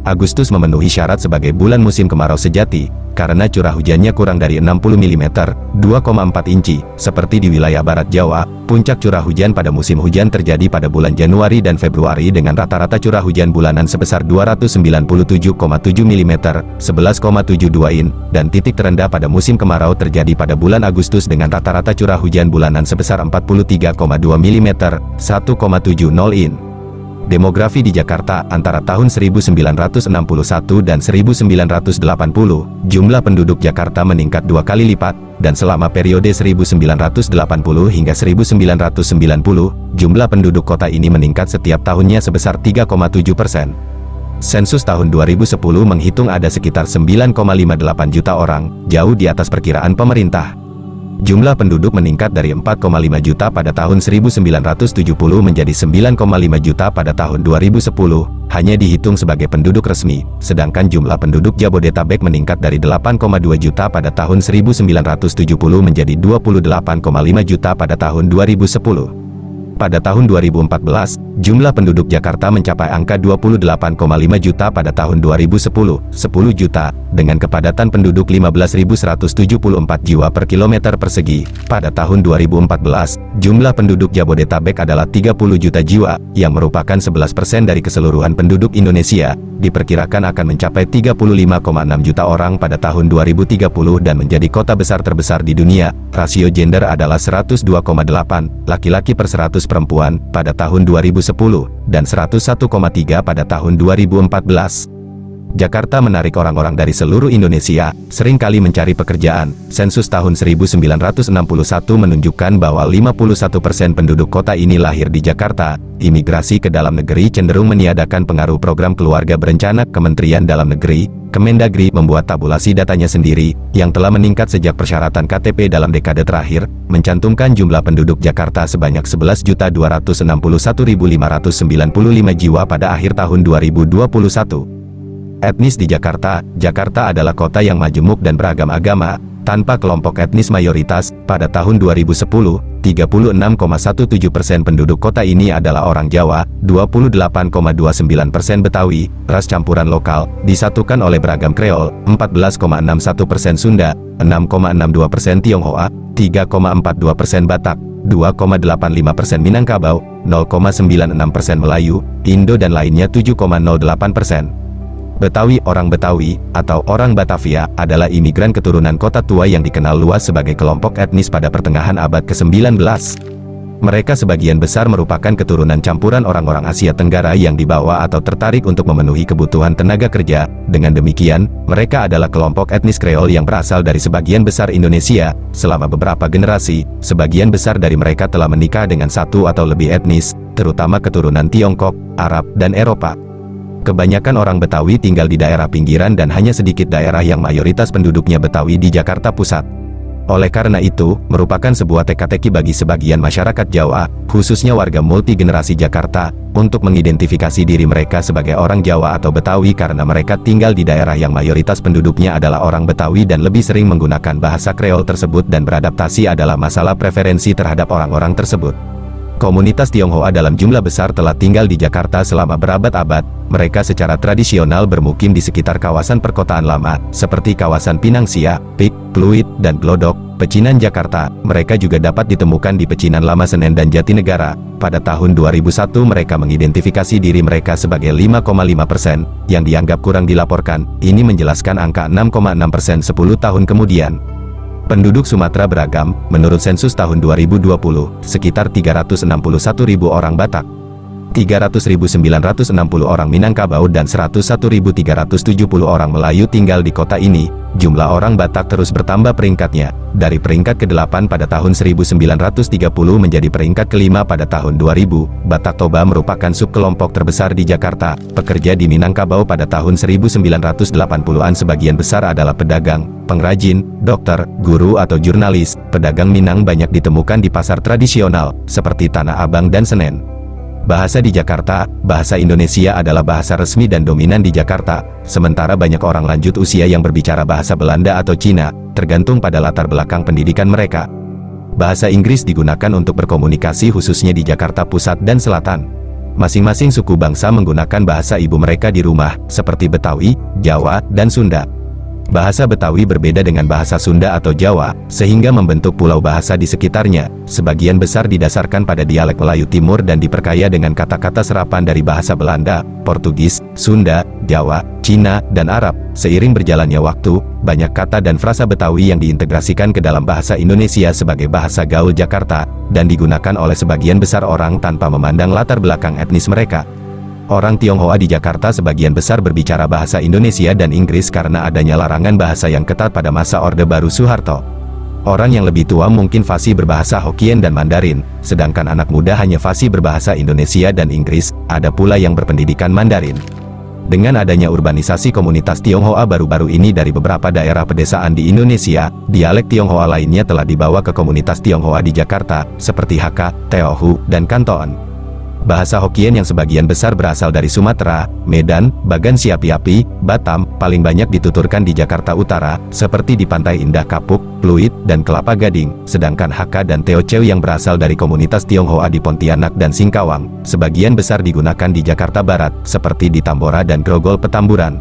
Agustus memenuhi syarat sebagai bulan musim kemarau sejati, karena curah hujannya kurang dari 60 mm, 2,4 inci. Seperti di wilayah Barat Jawa, puncak curah hujan pada musim hujan terjadi pada bulan Januari dan Februari dengan rata-rata curah hujan bulanan sebesar 297,7 mm, 11,72 in, dan titik terendah pada musim kemarau terjadi pada bulan Agustus dengan rata-rata curah hujan bulanan sebesar 43,2 mm, 1,70 in. Demografi di Jakarta antara tahun 1961 dan 1980, jumlah penduduk Jakarta meningkat 2 kali lipat, dan selama periode 1980 hingga 1990, jumlah penduduk kota ini meningkat setiap tahunnya sebesar 3,7%. Sensus tahun 2010 menghitung ada sekitar 9,58 juta orang, jauh di atas perkiraan pemerintah. Jumlah penduduk meningkat dari 4,5 juta pada tahun 1970 menjadi 9,5 juta pada tahun 2010, hanya dihitung sebagai penduduk resmi, sedangkan jumlah penduduk Jabodetabek meningkat dari 8,2 juta pada tahun 1970 menjadi 28,5 juta pada tahun 2010. Pada tahun 2014, jumlah penduduk Jakarta mencapai angka 28,5 juta pada tahun 2010, 10 juta, 8 dengan kepadatan penduduk 15.174 jiwa per kilometer persegi. Pada tahun 2014, jumlah penduduk Jabodetabek adalah 30 juta jiwa, yang merupakan 11% dari keseluruhan penduduk Indonesia. Diperkirakan akan mencapai 35,6 juta orang pada tahun 2030 dan menjadi kota besar terbesar di dunia. Rasio gender adalah 102,8 laki-laki per 100 perempuan pada tahun 2010 dan 101,3 pada tahun 2014. Jakarta menarik orang-orang dari seluruh Indonesia, seringkali mencari pekerjaan. Sensus tahun 1961 menunjukkan bahwa 51% penduduk kota ini lahir di Jakarta. Imigrasi ke dalam negeri cenderung meniadakan pengaruh program keluarga berencana. Kementerian Dalam Negeri, Kemendagri, membuat tabulasi datanya sendiri, yang telah meningkat sejak persyaratan KTP dalam dekade terakhir, mencantumkan jumlah penduduk Jakarta sebanyak 11.261.595 jiwa pada akhir tahun 2021. Etnis di Jakarta. Jakarta adalah kota yang majemuk dan beragam agama, tanpa kelompok etnis mayoritas. Pada tahun 2010, 36,17% penduduk kota ini adalah orang Jawa, 28,29% Betawi, ras campuran lokal, disatukan oleh beragam Kreol, 14,61% Sunda, 6,62% Tionghoa, 3,42% Batak, 2,85% Minangkabau, 0,96% Melayu, Indo dan lainnya 7,08%. Betawi. Orang Betawi, atau orang Batavia, adalah imigran keturunan kota tua yang dikenal luas sebagai kelompok etnis pada pertengahan abad ke-19. Mereka sebagian besar merupakan keturunan campuran orang-orang Asia Tenggara yang dibawa atau tertarik untuk memenuhi kebutuhan tenaga kerja. Dengan demikian, mereka adalah kelompok etnis Kreol yang berasal dari sebagian besar Indonesia. Selama beberapa generasi, sebagian besar dari mereka telah menikah dengan satu atau lebih etnis, terutama keturunan Tiongkok, Arab, dan Eropa. Kebanyakan orang Betawi tinggal di daerah pinggiran dan hanya sedikit daerah yang mayoritas penduduknya Betawi di Jakarta Pusat. Oleh karena itu, merupakan sebuah teka-teki bagi sebagian masyarakat Jawa, khususnya warga multigenerasi Jakarta, untuk mengidentifikasi diri mereka sebagai orang Jawa atau Betawi karena mereka tinggal di daerah yang mayoritas penduduknya adalah orang Betawi dan lebih sering menggunakan bahasa Kreol tersebut, dan beradaptasi adalah masalah preferensi terhadap orang-orang tersebut. Komunitas Tionghoa dalam jumlah besar telah tinggal di Jakarta selama berabad-abad. Mereka secara tradisional bermukim di sekitar kawasan perkotaan lama, seperti kawasan Pinangsia, Pik, Pluit, dan Glodok, Pecinan Jakarta. Mereka juga dapat ditemukan di Pecinan Lama Senen dan Jatinegara. Pada tahun 2001 mereka mengidentifikasi diri mereka sebagai 5,5%, yang dianggap kurang dilaporkan. Ini menjelaskan angka 6,6% 10 tahun kemudian. Penduduk Sumatera beragam. Menurut sensus tahun 2020, sekitar 361.000 orang Batak, 300.960 orang Minangkabau dan 101.370 orang Melayu tinggal di kota ini. Jumlah orang Batak terus bertambah peringkatnya, dari peringkat ke-8 pada tahun 1930 menjadi peringkat ke-5 pada tahun 2000. Batak Toba merupakan subkelompok terbesar di Jakarta. Pekerja di Minangkabau pada tahun 1980-an sebagian besar adalah pedagang, pengrajin, dokter, guru atau jurnalis. Pedagang Minang banyak ditemukan di pasar tradisional, seperti Tanah Abang dan Senen. Bahasa di Jakarta. Bahasa Indonesia adalah bahasa resmi dan dominan di Jakarta, sementara banyak orang lanjut usia yang berbicara bahasa Belanda atau Cina, tergantung pada latar belakang pendidikan mereka. Bahasa Inggris digunakan untuk berkomunikasi khususnya di Jakarta Pusat dan Selatan. Masing-masing suku bangsa menggunakan bahasa ibu mereka di rumah, seperti Betawi, Jawa, dan Sunda. Bahasa Betawi berbeda dengan bahasa Sunda atau Jawa, sehingga membentuk pulau bahasa di sekitarnya. Sebagian besar didasarkan pada dialek Melayu Timur dan diperkaya dengan kata-kata serapan dari bahasa Belanda, Portugis, Sunda, Jawa, Cina, dan Arab. Seiring berjalannya waktu, banyak kata dan frasa Betawi yang diintegrasikan ke dalam bahasa Indonesia sebagai bahasa gaul Jakarta, dan digunakan oleh sebagian besar orang tanpa memandang latar belakang etnis mereka. Orang Tionghoa di Jakarta sebagian besar berbicara bahasa Indonesia dan Inggris karena adanya larangan bahasa yang ketat pada masa Orde Baru Soeharto. Orang yang lebih tua mungkin fasih berbahasa Hokkien dan Mandarin, sedangkan anak muda hanya fasih berbahasa Indonesia dan Inggris. Ada pula yang berpendidikan Mandarin. Dengan adanya urbanisasi komunitas Tionghoa baru-baru ini dari beberapa daerah pedesaan di Indonesia, dialek Tionghoa lainnya telah dibawa ke komunitas Tionghoa di Jakarta, seperti Hakka, Teohu, dan Kantoan. Bahasa Hokkien yang sebagian besar berasal dari Sumatera, Medan, Bagan Siapi-api, Batam, paling banyak dituturkan di Jakarta Utara, seperti di Pantai Indah Kapuk, Pluit, dan Kelapa Gading, sedangkan Hakka dan Teochew yang berasal dari komunitas Tionghoa di Pontianak dan Singkawang, sebagian besar digunakan di Jakarta Barat, seperti di Tambora dan Grogol Petamburan.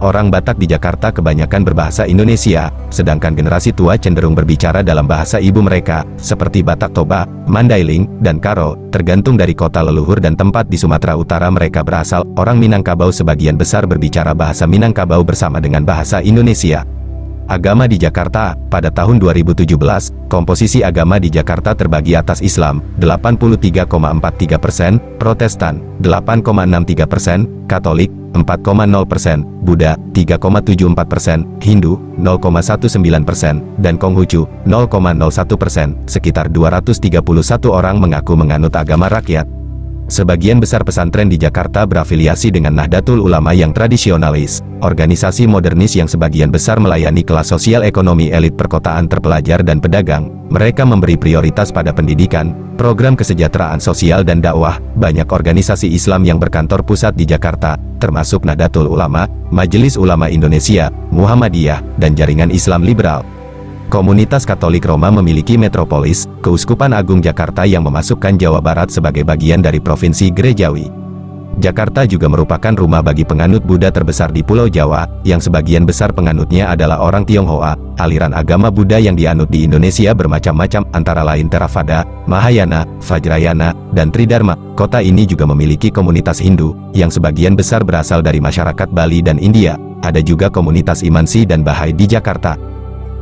Orang Batak di Jakarta kebanyakan berbahasa Indonesia, sedangkan generasi tua cenderung berbicara dalam bahasa ibu mereka, seperti Batak Toba, Mandailing, dan Karo, tergantung dari kota leluhur dan tempat di Sumatera Utara mereka berasal. Orang Minangkabau sebagian besar berbicara bahasa Minangkabau bersama dengan bahasa Indonesia. Agama di Jakarta, pada tahun 2017, komposisi agama di Jakarta terbagi atas Islam, 83,43%, Protestan, 8,63%, Katolik, 4,0%, Buddha, 3,74%, Hindu, 0,19%, dan Konghucu, 0,01%. Sekitar 231 orang mengaku menganut agama rakyat. Sebagian besar pesantren di Jakarta berafiliasi dengan Nahdlatul Ulama yang tradisionalis, organisasi modernis yang sebagian besar melayani kelas sosial ekonomi elit perkotaan terpelajar dan pedagang. Mereka memberi prioritas pada pendidikan, program kesejahteraan sosial dan dakwah. Banyak organisasi Islam yang berkantor pusat di Jakarta, termasuk Nahdlatul Ulama, Majelis Ulama Indonesia, Muhammadiyah, dan Jaringan Islam Liberal. Komunitas Katolik Roma memiliki metropolis, Keuskupan Agung Jakarta yang memasukkan Jawa Barat sebagai bagian dari Provinsi Gerejawi. Jakarta juga merupakan rumah bagi penganut Buddha terbesar di Pulau Jawa, yang sebagian besar penganutnya adalah orang Tionghoa. Aliran agama Buddha yang dianut di Indonesia bermacam-macam, antara lain Theravada, Mahayana, Vajrayana, dan Tridharma. Kota ini juga memiliki komunitas Hindu, yang sebagian besar berasal dari masyarakat Bali dan India. Ada juga komunitas Imansi dan Bahai di Jakarta.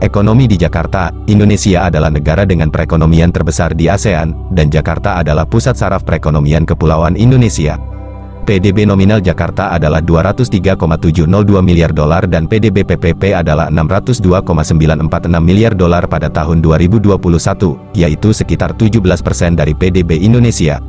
Ekonomi di Jakarta, Indonesia adalah negara dengan perekonomian terbesar di ASEAN, dan Jakarta adalah pusat saraf perekonomian Kepulauan Indonesia. PDB nominal Jakarta adalah 203,702 miliar dolar dan PDB PPP adalah 602,946 miliar dolar pada tahun 2021, yaitu sekitar 17% dari PDB Indonesia.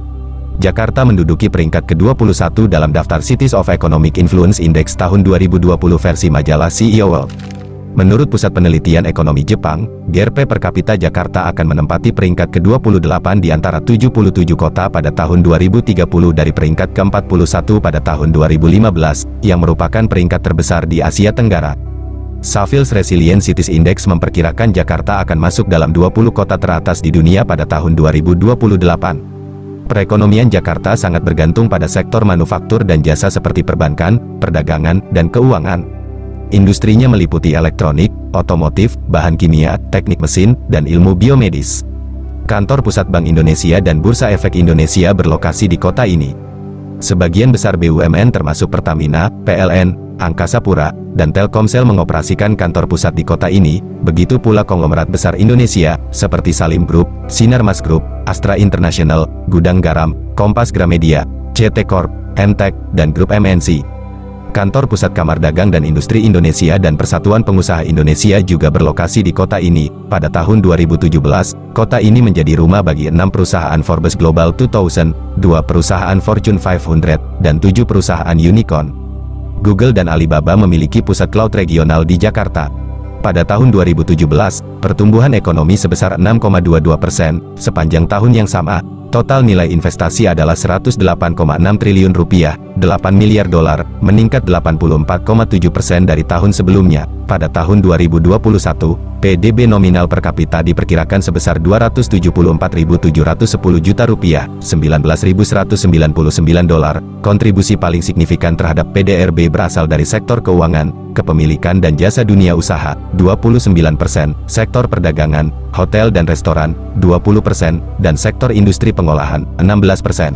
Jakarta menduduki peringkat ke-21 dalam daftar Cities of Economic Influence Index tahun 2020 versi majalah CEO World. Menurut Pusat Penelitian Ekonomi Jepang, GDP per kapita Jakarta akan menempati peringkat ke-28 di antara 77 kota pada tahun 2030 dari peringkat ke-41 pada tahun 2015, yang merupakan peringkat terbesar di Asia Tenggara. Savills Resilient Cities Index memperkirakan Jakarta akan masuk dalam 20 kota teratas di dunia pada tahun 2028. Perekonomian Jakarta sangat bergantung pada sektor manufaktur dan jasa seperti perbankan, perdagangan, dan keuangan. Industrinya meliputi elektronik, otomotif, bahan kimia, teknik mesin, dan ilmu biomedis. Kantor pusat Bank Indonesia dan Bursa Efek Indonesia berlokasi di kota ini. Sebagian besar BUMN termasuk Pertamina, PLN, Angkasa Pura, dan Telkomsel mengoperasikan kantor pusat di kota ini. Begitu pula konglomerat besar Indonesia, seperti Salim Group, Sinarmas Group, Astra International, Gudang Garam, Kompas Gramedia, CT Corp, MTEK, dan Grup MNC. Kantor pusat Kamar Dagang dan Industri Indonesia dan Persatuan Pengusaha Indonesia juga berlokasi di kota ini. Pada tahun 2017, kota ini menjadi rumah bagi 6 perusahaan Forbes Global 2000, 2 perusahaan Fortune 500, dan 7 perusahaan unicorn. Google dan Alibaba memiliki pusat cloud regional di Jakarta. Pada tahun 2017, pertumbuhan ekonomi sebesar 6,22%. Sepanjang tahun yang sama, total nilai investasi adalah 108,6 triliun rupiah, 8 miliar dolar, meningkat 84,7% dari tahun sebelumnya. Pada tahun 2021, PDB nominal per kapita diperkirakan sebesar 274.710 juta rupiah, 19.199 dolar. Kontribusi paling signifikan terhadap PDRB berasal dari sektor keuangan, kepemilikan dan jasa dunia usaha, 29%, sektor perdagangan, hotel dan restoran, 20%, dan sektor industri pengolahan, 16%.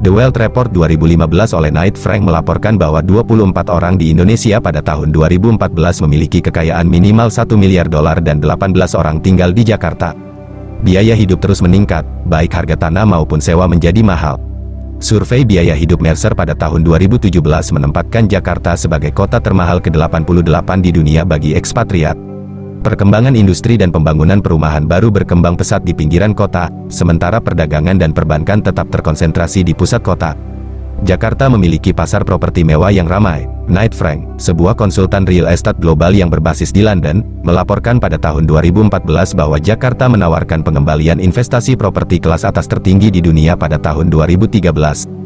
The Wealth Report 2015 oleh Knight Frank melaporkan bahwa 24 orang di Indonesia pada tahun 2014 memiliki kekayaan minimal 1 miliar dolar dan 18 orang tinggal di Jakarta. Biaya hidup terus meningkat, baik harga tanah maupun sewa menjadi mahal. Survei biaya hidup Mercer pada tahun 2017 menempatkan Jakarta sebagai kota termahal ke-88 di dunia bagi ekspatriat. Perkembangan industri dan pembangunan perumahan baru berkembang pesat di pinggiran kota, sementara perdagangan dan perbankan tetap terkonsentrasi di pusat kota. Jakarta memiliki pasar properti mewah yang ramai. Knight Frank, sebuah konsultan real estate global yang berbasis di London, melaporkan pada tahun 2014 bahwa Jakarta menawarkan pengembalian investasi properti kelas atas tertinggi di dunia pada tahun 2013,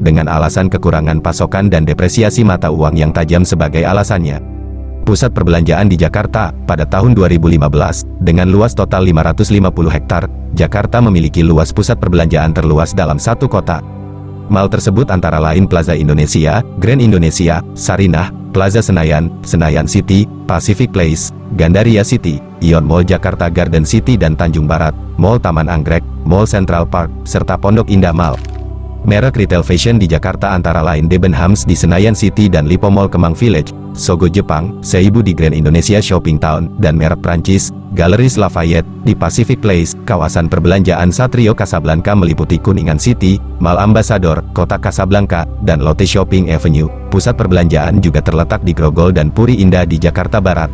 dengan alasan kekurangan pasokan dan depresiasi mata uang yang tajam sebagai alasannya. Pusat perbelanjaan di Jakarta, pada tahun 2015, dengan luas total 550 hektar, Jakarta memiliki luas pusat perbelanjaan terluas dalam satu kota. Mal tersebut antara lain Plaza Indonesia, Grand Indonesia, Sarinah, Plaza Senayan, Senayan City, Pacific Place, Gandaria City, Ion Mall Jakarta Garden City dan Tanjung Barat, Mall Taman Anggrek, Mall Central Park, serta Pondok Indah Mall. Merek retail fashion di Jakarta antara lain Debenhams di Senayan City dan Lipo Mall Kemang Village, Sogo Jepang, Seibu di Grand Indonesia Shopping Town, dan merek Prancis, Galeries Lafayette, di Pacific Place. Kawasan perbelanjaan Satrio Casablanca meliputi Kuningan City, Mall Ambassador, Kota Casablanca, dan Lotte Shopping Avenue. Pusat perbelanjaan juga terletak di Grogol dan Puri Indah di Jakarta Barat.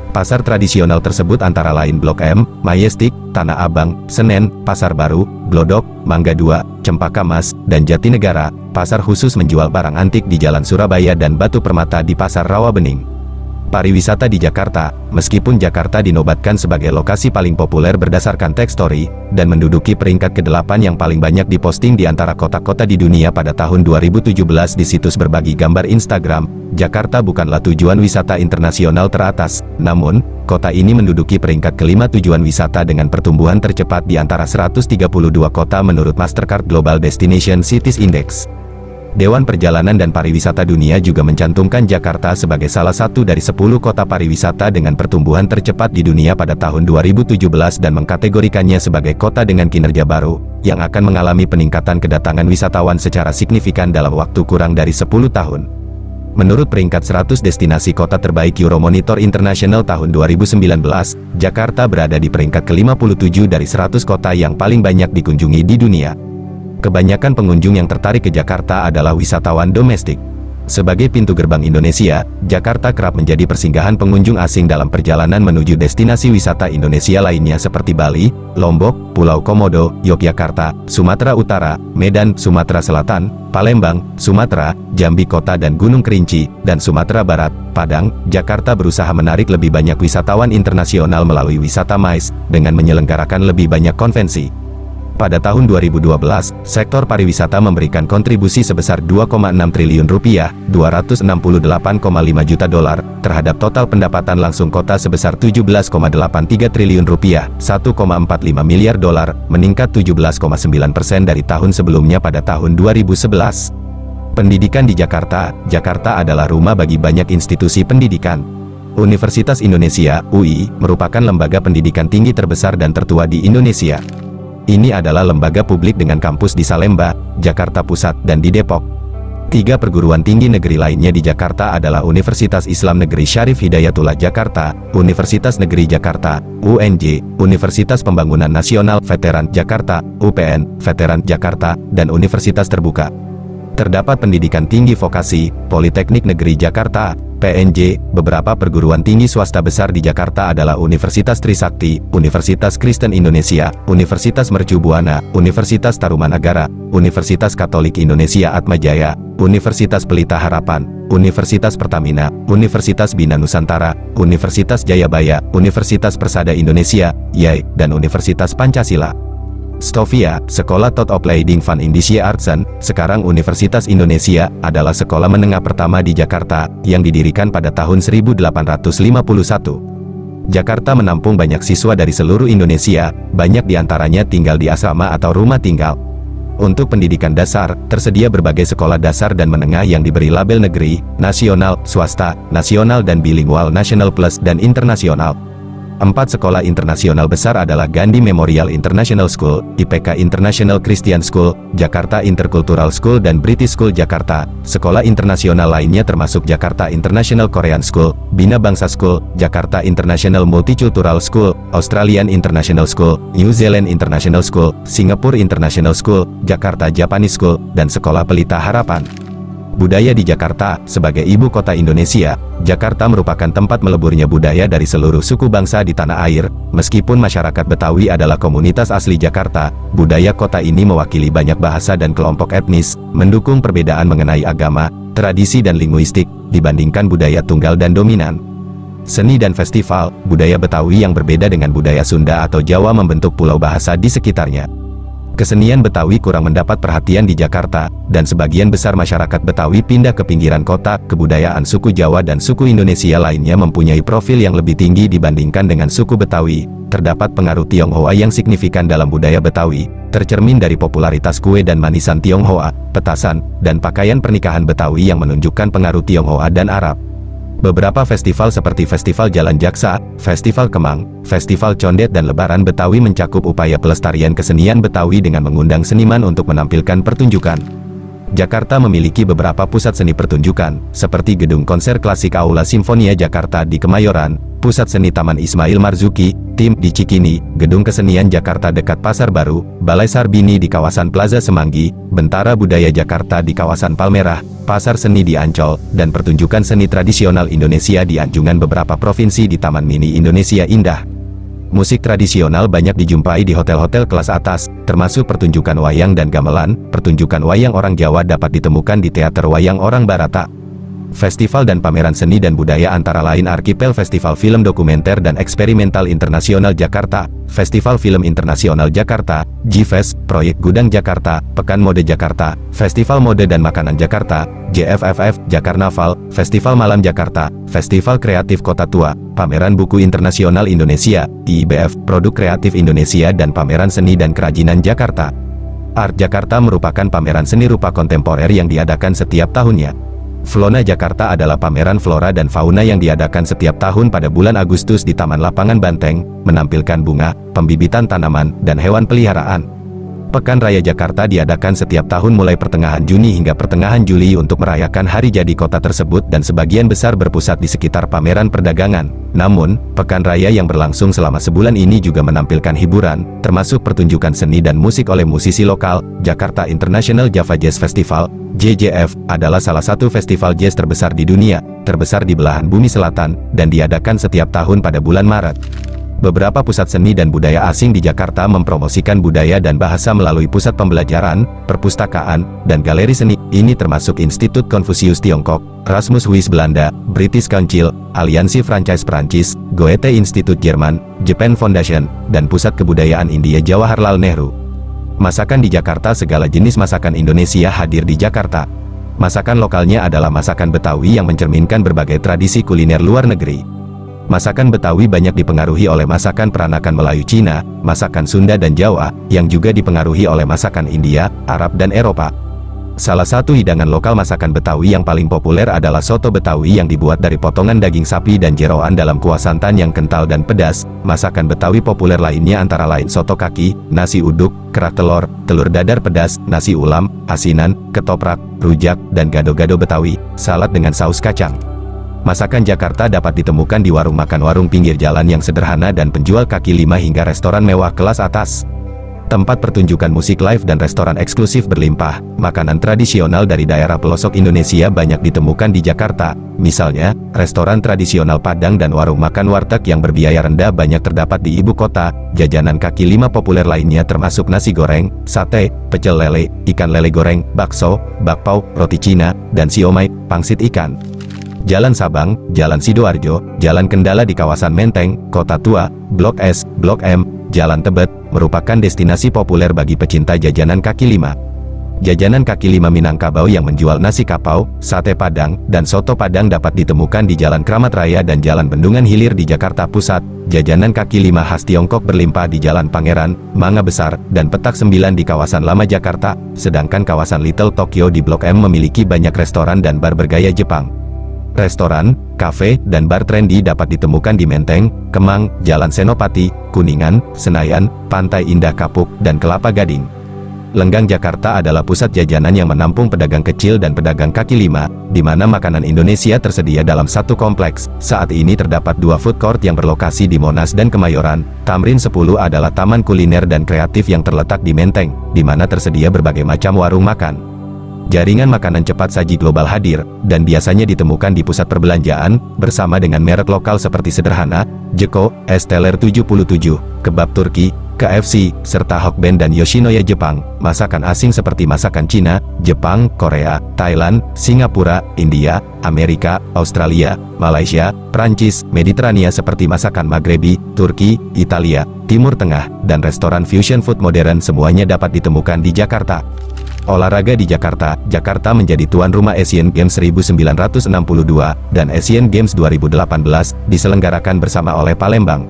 Pasar tradisional tersebut antara lain Blok M, Majestic, Tanah Abang, Senen, Pasar Baru, Glodok, Mangga 2, Cempaka Mas, dan Jatinegara. Pasar khusus menjual barang antik di Jalan Surabaya dan Batu Permata di Pasar Rawabening. Pariwisata di Jakarta. Meskipun Jakarta dinobatkan sebagai lokasi paling populer berdasarkan Techstory, dan menduduki peringkat ke-8 yang paling banyak diposting di antara kota-kota di dunia pada tahun 2017 di situs berbagi gambar Instagram, Jakarta bukanlah tujuan wisata internasional teratas. Namun, kota ini menduduki peringkat ke-5 tujuan wisata dengan pertumbuhan tercepat di antara 132 kota menurut Mastercard Global Destination Cities Index. Dewan Perjalanan dan Pariwisata Dunia juga mencantumkan Jakarta sebagai salah satu dari 10 kota pariwisata dengan pertumbuhan tercepat di dunia pada tahun 2017 dan mengkategorikannya sebagai kota dengan kinerja baru, yang akan mengalami peningkatan kedatangan wisatawan secara signifikan dalam waktu kurang dari 10 tahun. Menurut peringkat 100 destinasi kota terbaik Euromonitor International tahun 2019, Jakarta berada di peringkat ke-57 dari 100 kota yang paling banyak dikunjungi di dunia. Kebanyakan pengunjung yang tertarik ke Jakarta adalah wisatawan domestik. Sebagai pintu gerbang Indonesia, Jakarta kerap menjadi persinggahan pengunjung asing dalam perjalanan menuju destinasi wisata Indonesia lainnya seperti Bali, Lombok, Pulau Komodo, Yogyakarta, Sumatera Utara, Medan, Sumatera Selatan, Palembang, Sumatera, Jambi Kota dan Gunung Kerinci, dan Sumatera Barat, Padang. Jakarta berusaha menarik lebih banyak wisatawan internasional melalui wisata MICE, dengan menyelenggarakan lebih banyak konvensi. Pada tahun 2012, sektor pariwisata memberikan kontribusi sebesar 2,6 triliun rupiah, 268,5 juta dolar, terhadap total pendapatan langsung kota sebesar 17,83 triliun rupiah, 1,45 miliar dolar, meningkat 17,9% dari tahun sebelumnya pada tahun 2011. Pendidikan di Jakarta. Jakarta adalah rumah bagi banyak institusi pendidikan. Universitas Indonesia, UI, merupakan lembaga pendidikan tinggi terbesar dan tertua di Indonesia. Ini adalah lembaga publik dengan kampus di Salemba, Jakarta Pusat, dan di Depok. 3 perguruan tinggi negeri lainnya di Jakarta adalah Universitas Islam Negeri Syarif Hidayatullah Jakarta, Universitas Negeri Jakarta, UNJ, Universitas Pembangunan Nasional Veteran Jakarta, UPN, Veteran Jakarta, dan Universitas Terbuka. Terdapat pendidikan tinggi vokasi, Politeknik Negeri Jakarta, PNJ. Beberapa perguruan tinggi swasta besar di Jakarta adalah Universitas Trisakti, Universitas Kristen Indonesia, Universitas Mercu Buana, Universitas Tarumanagara, Universitas Katolik Indonesia Atmajaya, Universitas Pelita Harapan, Universitas Pertamina, Universitas Bina Nusantara, Universitas Jayabaya, Universitas Persada Indonesia, YAI, dan Universitas Pancasila. Stovia, Sekolah Thought of Leading Fun Indonesia Artsen, sekarang Universitas Indonesia, adalah sekolah menengah pertama di Jakarta, yang didirikan pada tahun 1851. Jakarta menampung banyak siswa dari seluruh Indonesia, banyak diantaranya tinggal di asrama atau rumah tinggal. Untuk pendidikan dasar, tersedia berbagai sekolah dasar dan menengah yang diberi label negeri, nasional, swasta, nasional dan bilingual National Plus dan internasional. 4 sekolah internasional besar adalah Gandhi Memorial International School, IPK International Christian School, Jakarta Intercultural School dan British School Jakarta. Sekolah internasional lainnya termasuk Jakarta International Korean School, Bina Bangsa School, Jakarta International Multicultural School, Australian International School, New Zealand International School, Singapore International School, Jakarta Japanese School, dan Sekolah Pelita Harapan. Budaya di Jakarta. Sebagai ibu kota Indonesia, Jakarta merupakan tempat meleburnya budaya dari seluruh suku bangsa di tanah air. Meskipun masyarakat Betawi adalah komunitas asli Jakarta, budaya kota ini mewakili banyak bahasa dan kelompok etnis, mendukung perbedaan mengenai agama, tradisi dan linguistik, dibandingkan budaya tunggal dan dominan. Seni dan festival. Budaya Betawi yang berbeda dengan budaya Sunda atau Jawa membentuk pulau bahasa di sekitarnya. Kesenian Betawi kurang mendapat perhatian di Jakarta, dan sebagian besar masyarakat Betawi pindah ke pinggiran kota. Kebudayaan suku Jawa dan suku Indonesia lainnya mempunyai profil yang lebih tinggi dibandingkan dengan suku Betawi. Terdapat pengaruh Tionghoa yang signifikan dalam budaya Betawi, tercermin dari popularitas kue dan manisan Tionghoa, petasan, dan pakaian pernikahan Betawi yang menunjukkan pengaruh Tionghoa dan Arab. Beberapa festival seperti Festival Jalan Jaksa, Festival Kemang, Festival Condet dan Lebaran Betawi mencakup upaya pelestarian kesenian Betawi dengan mengundang seniman untuk menampilkan pertunjukan. Jakarta memiliki beberapa pusat seni pertunjukan, seperti Gedung Konser Klasik Aula Simfonia Jakarta di Kemayoran, Pusat Seni Taman Ismail Marzuki, TIM di Cikini, Gedung Kesenian Jakarta dekat Pasar Baru, Balai Sarbini di kawasan Plaza Semanggi, Bentara Budaya Jakarta di kawasan Palmerah, Pasar Seni di Ancol, dan pertunjukan seni tradisional Indonesia di anjungan beberapa provinsi di Taman Mini Indonesia Indah. Musik tradisional banyak dijumpai di hotel-hotel kelas atas, termasuk pertunjukan wayang dan gamelan. Pertunjukan wayang orang Jawa dapat ditemukan di Teater Wayang Orang Barata. Festival dan pameran seni dan budaya antara lain Arkipel Festival Film Dokumenter dan Eksperimental Internasional Jakarta, Festival Film Internasional Jakarta, G-Fest, Proyek Gudang Jakarta, Pekan Mode Jakarta, Festival Mode dan Makanan Jakarta, JFFF, Jakarnaval, Festival Malam Jakarta, Festival Kreatif Kota Tua, Pameran Buku Internasional Indonesia, IIBF, Produk Kreatif Indonesia dan Pameran Seni dan Kerajinan Jakarta. Art Jakarta merupakan pameran seni rupa kontemporer yang diadakan setiap tahunnya. Flona Jakarta adalah pameran flora dan fauna yang diadakan setiap tahun pada bulan Agustus di Taman Lapangan Banteng, menampilkan bunga, pembibitan tanaman, dan hewan peliharaan. Pekan Raya Jakarta diadakan setiap tahun mulai pertengahan Juni hingga pertengahan Juli untuk merayakan hari jadi kota tersebut dan sebagian besar berpusat di sekitar pameran perdagangan. Namun, Pekan Raya yang berlangsung selama sebulan ini juga menampilkan hiburan, termasuk pertunjukan seni dan musik oleh musisi lokal. Jakarta International Java Jazz Festival, JJF, adalah salah satu festival jazz terbesar di dunia, terbesar di belahan bumi selatan, dan diadakan setiap tahun pada bulan Maret. Beberapa pusat seni dan budaya asing di Jakarta mempromosikan budaya dan bahasa melalui pusat pembelajaran, perpustakaan, dan galeri seni. Ini termasuk Institut Confucius Tiongkok, Erasmus Wyss Belanda, British Council, Aliansi Franchise Prancis, Goethe Institute Jerman, Japan Foundation, dan Pusat Kebudayaan India Jawaharlal Nehru. Masakan di Jakarta. Segala jenis masakan Indonesia hadir di Jakarta. Masakan lokalnya adalah masakan Betawi yang mencerminkan berbagai tradisi kuliner luar negeri. Masakan Betawi banyak dipengaruhi oleh masakan peranakan Melayu Cina, masakan Sunda dan Jawa, yang juga dipengaruhi oleh masakan India, Arab dan Eropa. Salah satu hidangan lokal masakan Betawi yang paling populer adalah soto Betawi yang dibuat dari potongan daging sapi dan jeroan dalam kuah santan yang kental dan pedas. Masakan Betawi populer lainnya antara lain soto kaki, nasi uduk, kerak telur, telur dadar pedas, nasi ulam, asinan, ketoprak, rujak, dan gado-gado Betawi, salad dengan saus kacang. Masakan Jakarta dapat ditemukan di warung makan warung pinggir jalan yang sederhana dan penjual kaki lima hingga restoran mewah kelas atas. Tempat pertunjukan musik live dan restoran eksklusif berlimpah. Makanan tradisional dari daerah pelosok Indonesia banyak ditemukan di Jakarta. Misalnya, restoran tradisional Padang dan warung makan warteg yang berbiaya rendah banyak terdapat di ibu kota. Jajanan kaki lima populer lainnya termasuk nasi goreng, sate, pecel lele, ikan lele goreng, bakso, bakpao, roti Cina, dan siomay, pangsit ikan. Jalan Sabang, Jalan Sidoarjo, Jalan Kendala di kawasan Menteng, Kota Tua, Blok S, Blok M, Jalan Tebet, merupakan destinasi populer bagi pecinta jajanan kaki lima. Jajanan kaki lima Minangkabau yang menjual nasi kapau, sate Padang, dan soto Padang dapat ditemukan di Jalan Kramat Raya dan Jalan Bendungan Hilir di Jakarta Pusat. Jajanan kaki lima khas Tiongkok berlimpah di Jalan Pangeran, Mangga Besar, dan Petak 9 di kawasan Lama Jakarta, sedangkan kawasan Little Tokyo di Blok M memiliki banyak restoran dan bar bergaya Jepang. Restoran, kafe, dan bar trendy dapat ditemukan di Menteng, Kemang, Jalan Senopati, Kuningan, Senayan, Pantai Indah Kapuk, dan Kelapa Gading. Lenggang Jakarta adalah pusat jajanan yang menampung pedagang kecil dan pedagang kaki lima, di mana makanan Indonesia tersedia dalam satu kompleks. Saat ini terdapat dua food court yang berlokasi di Monas dan Kemayoran. Tamrin 10 adalah taman kuliner dan kreatif yang terletak di Menteng, di mana tersedia berbagai macam warung makan. Jaringan makanan cepat saji global hadir, dan biasanya ditemukan di pusat perbelanjaan, bersama dengan merek lokal seperti Sederhana, Jeko, Esteller 77, Kebab Turki, KFC, serta Hokben dan Yoshinoya Jepang. Masakan asing seperti masakan Cina, Jepang, Korea, Thailand, Singapura, India, Amerika, Australia, Malaysia, Prancis, Mediterania seperti masakan Maghrebi, Turki, Italia, Timur Tengah, dan restoran fusion food modern semuanya dapat ditemukan di Jakarta. Olahraga di Jakarta. Jakarta menjadi tuan rumah Asian Games 1962, dan Asian Games 2018, diselenggarakan bersama oleh Palembang.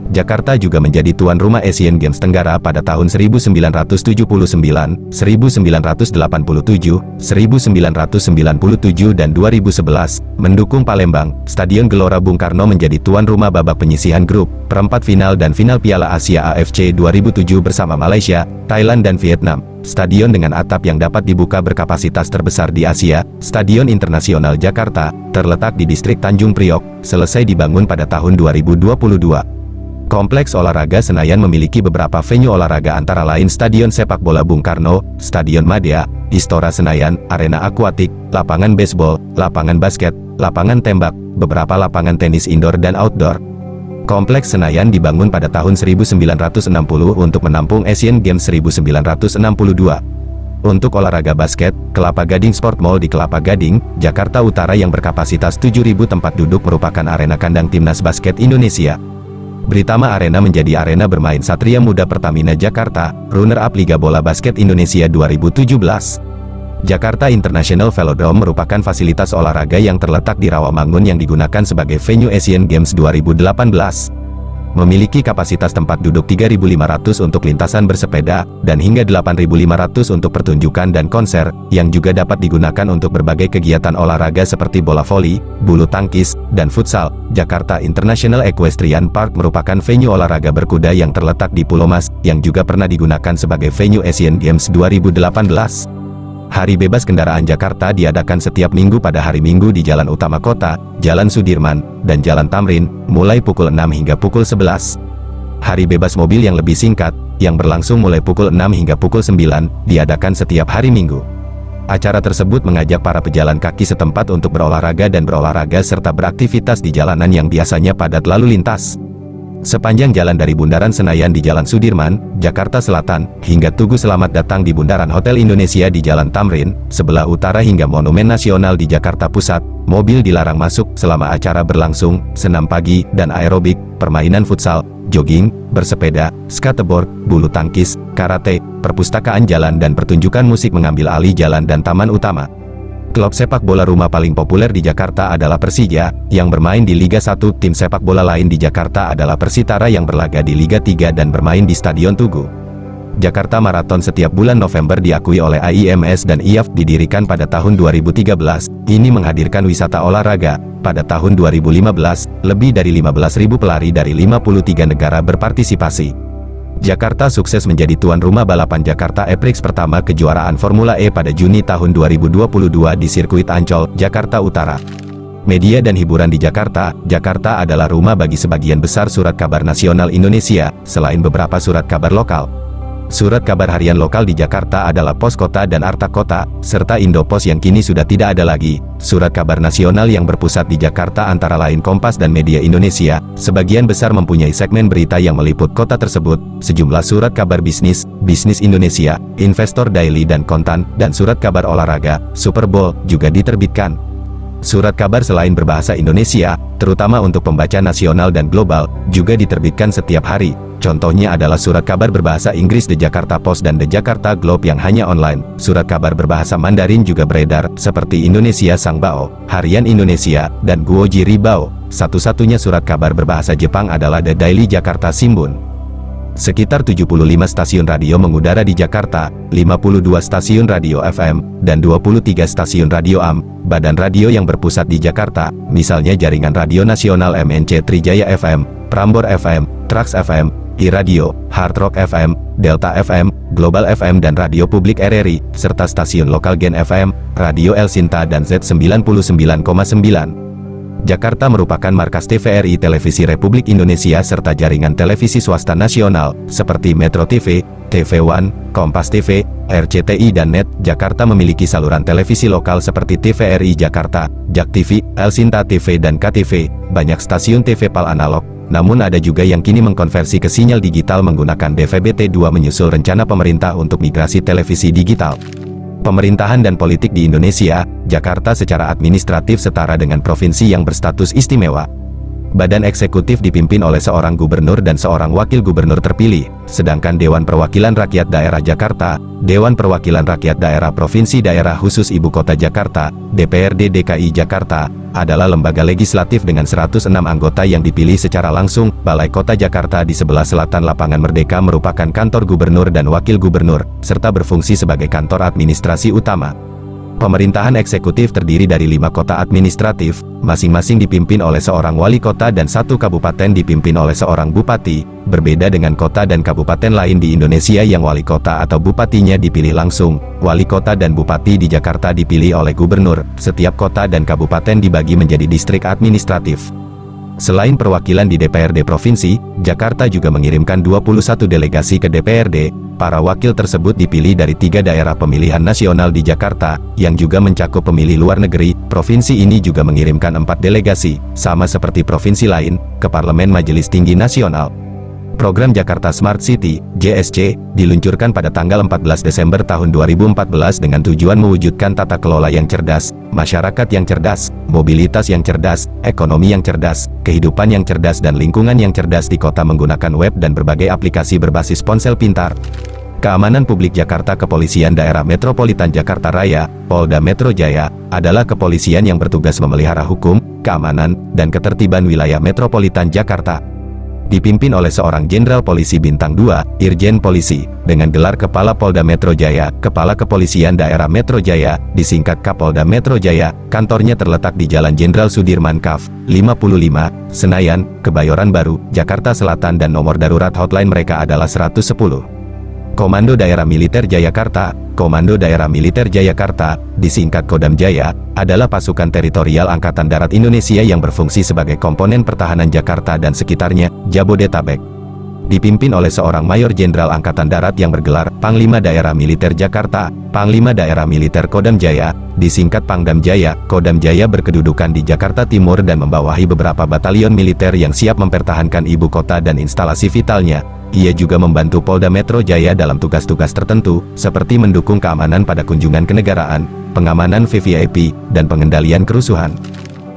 Jakarta juga menjadi tuan rumah Asian Games Tenggara pada tahun 1979, 1987, 1997, dan 2011. Mendukung Palembang, Stadion Gelora Bung Karno menjadi tuan rumah babak penyisihan grup, perempat final dan final Piala Asia AFC 2007 bersama Malaysia, Thailand dan Vietnam. Stadion dengan atap yang dapat dibuka berkapasitas terbesar di Asia, Stadion Internasional Jakarta, terletak di distrik Tanjung Priok, selesai dibangun pada tahun 2022. Kompleks Olahraga Senayan memiliki beberapa venue olahraga antara lain Stadion Sepak Bola Bung Karno, Stadion Madia, Istora Senayan, Arena Akuatik, lapangan baseball, lapangan basket, lapangan tembak, beberapa lapangan tenis indoor dan outdoor. Kompleks Senayan dibangun pada tahun 1960 untuk menampung Asian Games 1962. Untuk olahraga basket, Kelapa Gading Sport Mall di Kelapa Gading, Jakarta Utara yang berkapasitas 7.000 tempat duduk merupakan arena kandang Timnas Basket Indonesia. Britama Arena menjadi arena bermain Satria Muda Pertamina Jakarta, runner-up Liga Bola Basket Indonesia 2017. Jakarta International Velodrome merupakan fasilitas olahraga yang terletak di Rawamangun yang digunakan sebagai venue Asian Games 2018. Memiliki kapasitas tempat duduk 3.500 untuk lintasan bersepeda, dan hingga 8.500 untuk pertunjukan dan konser, yang juga dapat digunakan untuk berbagai kegiatan olahraga seperti bola voli, bulu tangkis, dan futsal. Jakarta International Equestrian Park merupakan venue olahraga berkuda yang terletak di Pulau Mas, yang juga pernah digunakan sebagai venue Asian Games 2018. Hari Bebas Kendaraan Jakarta diadakan setiap minggu pada hari Minggu di Jalan Utama Kota, Jalan Sudirman, dan Jalan Tamrin, mulai pukul 6 hingga pukul 11. Hari Bebas Mobil yang lebih singkat, yang berlangsung mulai pukul 6 hingga pukul 9, diadakan setiap hari Minggu. Acara tersebut mengajak para pejalan kaki setempat untuk berolahraga serta beraktivitas di jalanan yang biasanya padat lalu lintas. Sepanjang jalan dari Bundaran Senayan di Jalan Sudirman, Jakarta Selatan, hingga Tugu Selamat Datang di Bundaran Hotel Indonesia di Jalan Tamrin, sebelah utara hingga Monumen Nasional di Jakarta Pusat, mobil dilarang masuk selama acara berlangsung, senam pagi dan aerobik, permainan futsal, jogging, bersepeda, skateboard, bulu tangkis, karate, perpustakaan jalan dan pertunjukan musik mengambil alih jalan dan taman utama. Klub sepak bola rumah paling populer di Jakarta adalah Persija, yang bermain di Liga 1. Tim sepak bola lain di Jakarta adalah Persitara yang berlaga di Liga 3 dan bermain di Stadion Tugu. Jakarta Marathon setiap bulan November diakui oleh AIMS dan IAAF, didirikan pada tahun 2013. Ini menghadirkan wisata olahraga. Pada tahun 2015, lebih dari 15.000 pelari dari 53 negara berpartisipasi. Jakarta sukses menjadi tuan rumah balapan Jakarta E-Prix pertama kejuaraan Formula E pada Juni tahun 2022 di sirkuit Ancol, Jakarta Utara. Media dan hiburan di Jakarta. Jakarta adalah rumah bagi sebagian besar surat kabar nasional Indonesia, selain beberapa surat kabar lokal. Surat kabar harian lokal di Jakarta adalah Pos Kota dan Arta Kota, serta Indopos yang kini sudah tidak ada lagi. Surat kabar nasional yang berpusat di Jakarta antara lain Kompas dan Media Indonesia, sebagian besar mempunyai segmen berita yang meliput kota tersebut. Sejumlah surat kabar bisnis, Bisnis Indonesia, Investor Daily dan Kontan, dan surat kabar olahraga, Super Bowl, juga diterbitkan. Surat kabar selain berbahasa Indonesia, terutama untuk pembaca nasional dan global, juga diterbitkan setiap hari. Contohnya adalah surat kabar berbahasa Inggris The Jakarta Post dan The Jakarta Globe yang hanya online. Surat kabar berbahasa Mandarin juga beredar, seperti Indonesia Sangbao, Harian Indonesia, dan Guoji Ribao. Satu-satunya surat kabar berbahasa Jepang adalah The Daily Jakarta Shimbun. Sekitar 75 stasiun radio mengudara di Jakarta, 52 stasiun radio FM, dan 23 stasiun radio AM. Badan radio yang berpusat di Jakarta, misalnya Jaringan Radio Nasional MNC Trijaya FM, Prambor FM, Trax FM, iRadio, Hard Rock FM, Delta FM, Global FM dan Radio Publik RRI, serta stasiun lokal Gen FM, Radio El Sinta dan Z99,9. Jakarta merupakan markas TVRI Televisi Republik Indonesia serta jaringan televisi swasta nasional, seperti Metro TV, TV One, Kompas TV, RCTI dan NET. Jakarta memiliki saluran televisi lokal seperti TVRI Jakarta, Jak TV, El Sinta TV dan KTV, banyak stasiun TV PAL analog. Namun ada juga yang kini mengkonversi ke sinyal digital menggunakan DVB-T2 menyusul rencana pemerintah untuk migrasi televisi digital. Pemerintahan dan politik di Indonesia, Jakarta secara administratif setara dengan provinsi yang berstatus istimewa. Badan eksekutif dipimpin oleh seorang gubernur dan seorang wakil gubernur terpilih, sedangkan Dewan Perwakilan Rakyat Daerah Jakarta, Dewan Perwakilan Rakyat Daerah Provinsi Daerah Khusus Ibu Kota Jakarta, DPRD DKI Jakarta, adalah lembaga legislatif dengan 106 anggota yang dipilih secara langsung. Balai Kota Jakarta di sebelah selatan Lapangan Merdeka merupakan kantor gubernur dan wakil gubernur, serta berfungsi sebagai kantor administrasi utama. Pemerintahan eksekutif terdiri dari 5 kota administratif, masing-masing dipimpin oleh seorang wali kota dan 1 kabupaten dipimpin oleh seorang bupati, berbeda dengan kota dan kabupaten lain di Indonesia yang wali kota atau bupatinya dipilih langsung. Wali kota dan bupati di Jakarta dipilih oleh gubernur. Setiap kota dan kabupaten dibagi menjadi distrik administratif. Selain perwakilan di DPRD Provinsi, Jakarta juga mengirimkan 21 delegasi ke DPRD. Para wakil tersebut dipilih dari 3 daerah pemilihan nasional di Jakarta, yang juga mencakup pemilih luar negeri. Provinsi ini juga mengirimkan 4 delegasi, sama seperti provinsi lain, ke Parlemen Majelis Tinggi Nasional. Program Jakarta Smart City, JSC, diluncurkan pada tanggal 14 Desember tahun 2014 dengan tujuan mewujudkan tata kelola yang cerdas, masyarakat yang cerdas, mobilitas yang cerdas, ekonomi yang cerdas, kehidupan yang cerdas dan lingkungan yang cerdas di kota menggunakan web dan berbagai aplikasi berbasis ponsel pintar. Keamanan Publik Jakarta Kepolisian Daerah Metropolitan Jakarta Raya, Polda Metro Jaya, adalah kepolisian yang bertugas memelihara hukum, keamanan, dan ketertiban wilayah metropolitan Jakarta. Dipimpin oleh seorang Jenderal Polisi Bintang 2, Irjen Polisi, dengan gelar Kepala Polda Metro Jaya, Kepala Kepolisian Daerah Metro Jaya, disingkat Kapolda Metro Jaya. Kantornya terletak di Jalan Jenderal Sudirman Kaf, 55, Senayan, Kebayoran Baru, Jakarta Selatan dan nomor darurat hotline mereka adalah 110. Komando Daerah Militer Jayakarta, Komando Daerah Militer Jayakarta, disingkat Kodam Jaya, adalah pasukan teritorial Angkatan Darat Indonesia yang berfungsi sebagai komponen pertahanan Jakarta dan sekitarnya, Jabodetabek. Dipimpin oleh seorang Mayor Jenderal Angkatan Darat yang bergelar Panglima Daerah Militer Jakarta, Panglima Daerah Militer Kodam Jaya, disingkat Pangdam Jaya. Kodam Jaya berkedudukan di Jakarta Timur dan membawahi beberapa batalion militer yang siap mempertahankan ibu kota dan instalasi vitalnya. Ia juga membantu Polda Metro Jaya dalam tugas-tugas tertentu, seperti mendukung keamanan pada kunjungan kenegaraan, pengamanan VVIP, dan pengendalian kerusuhan.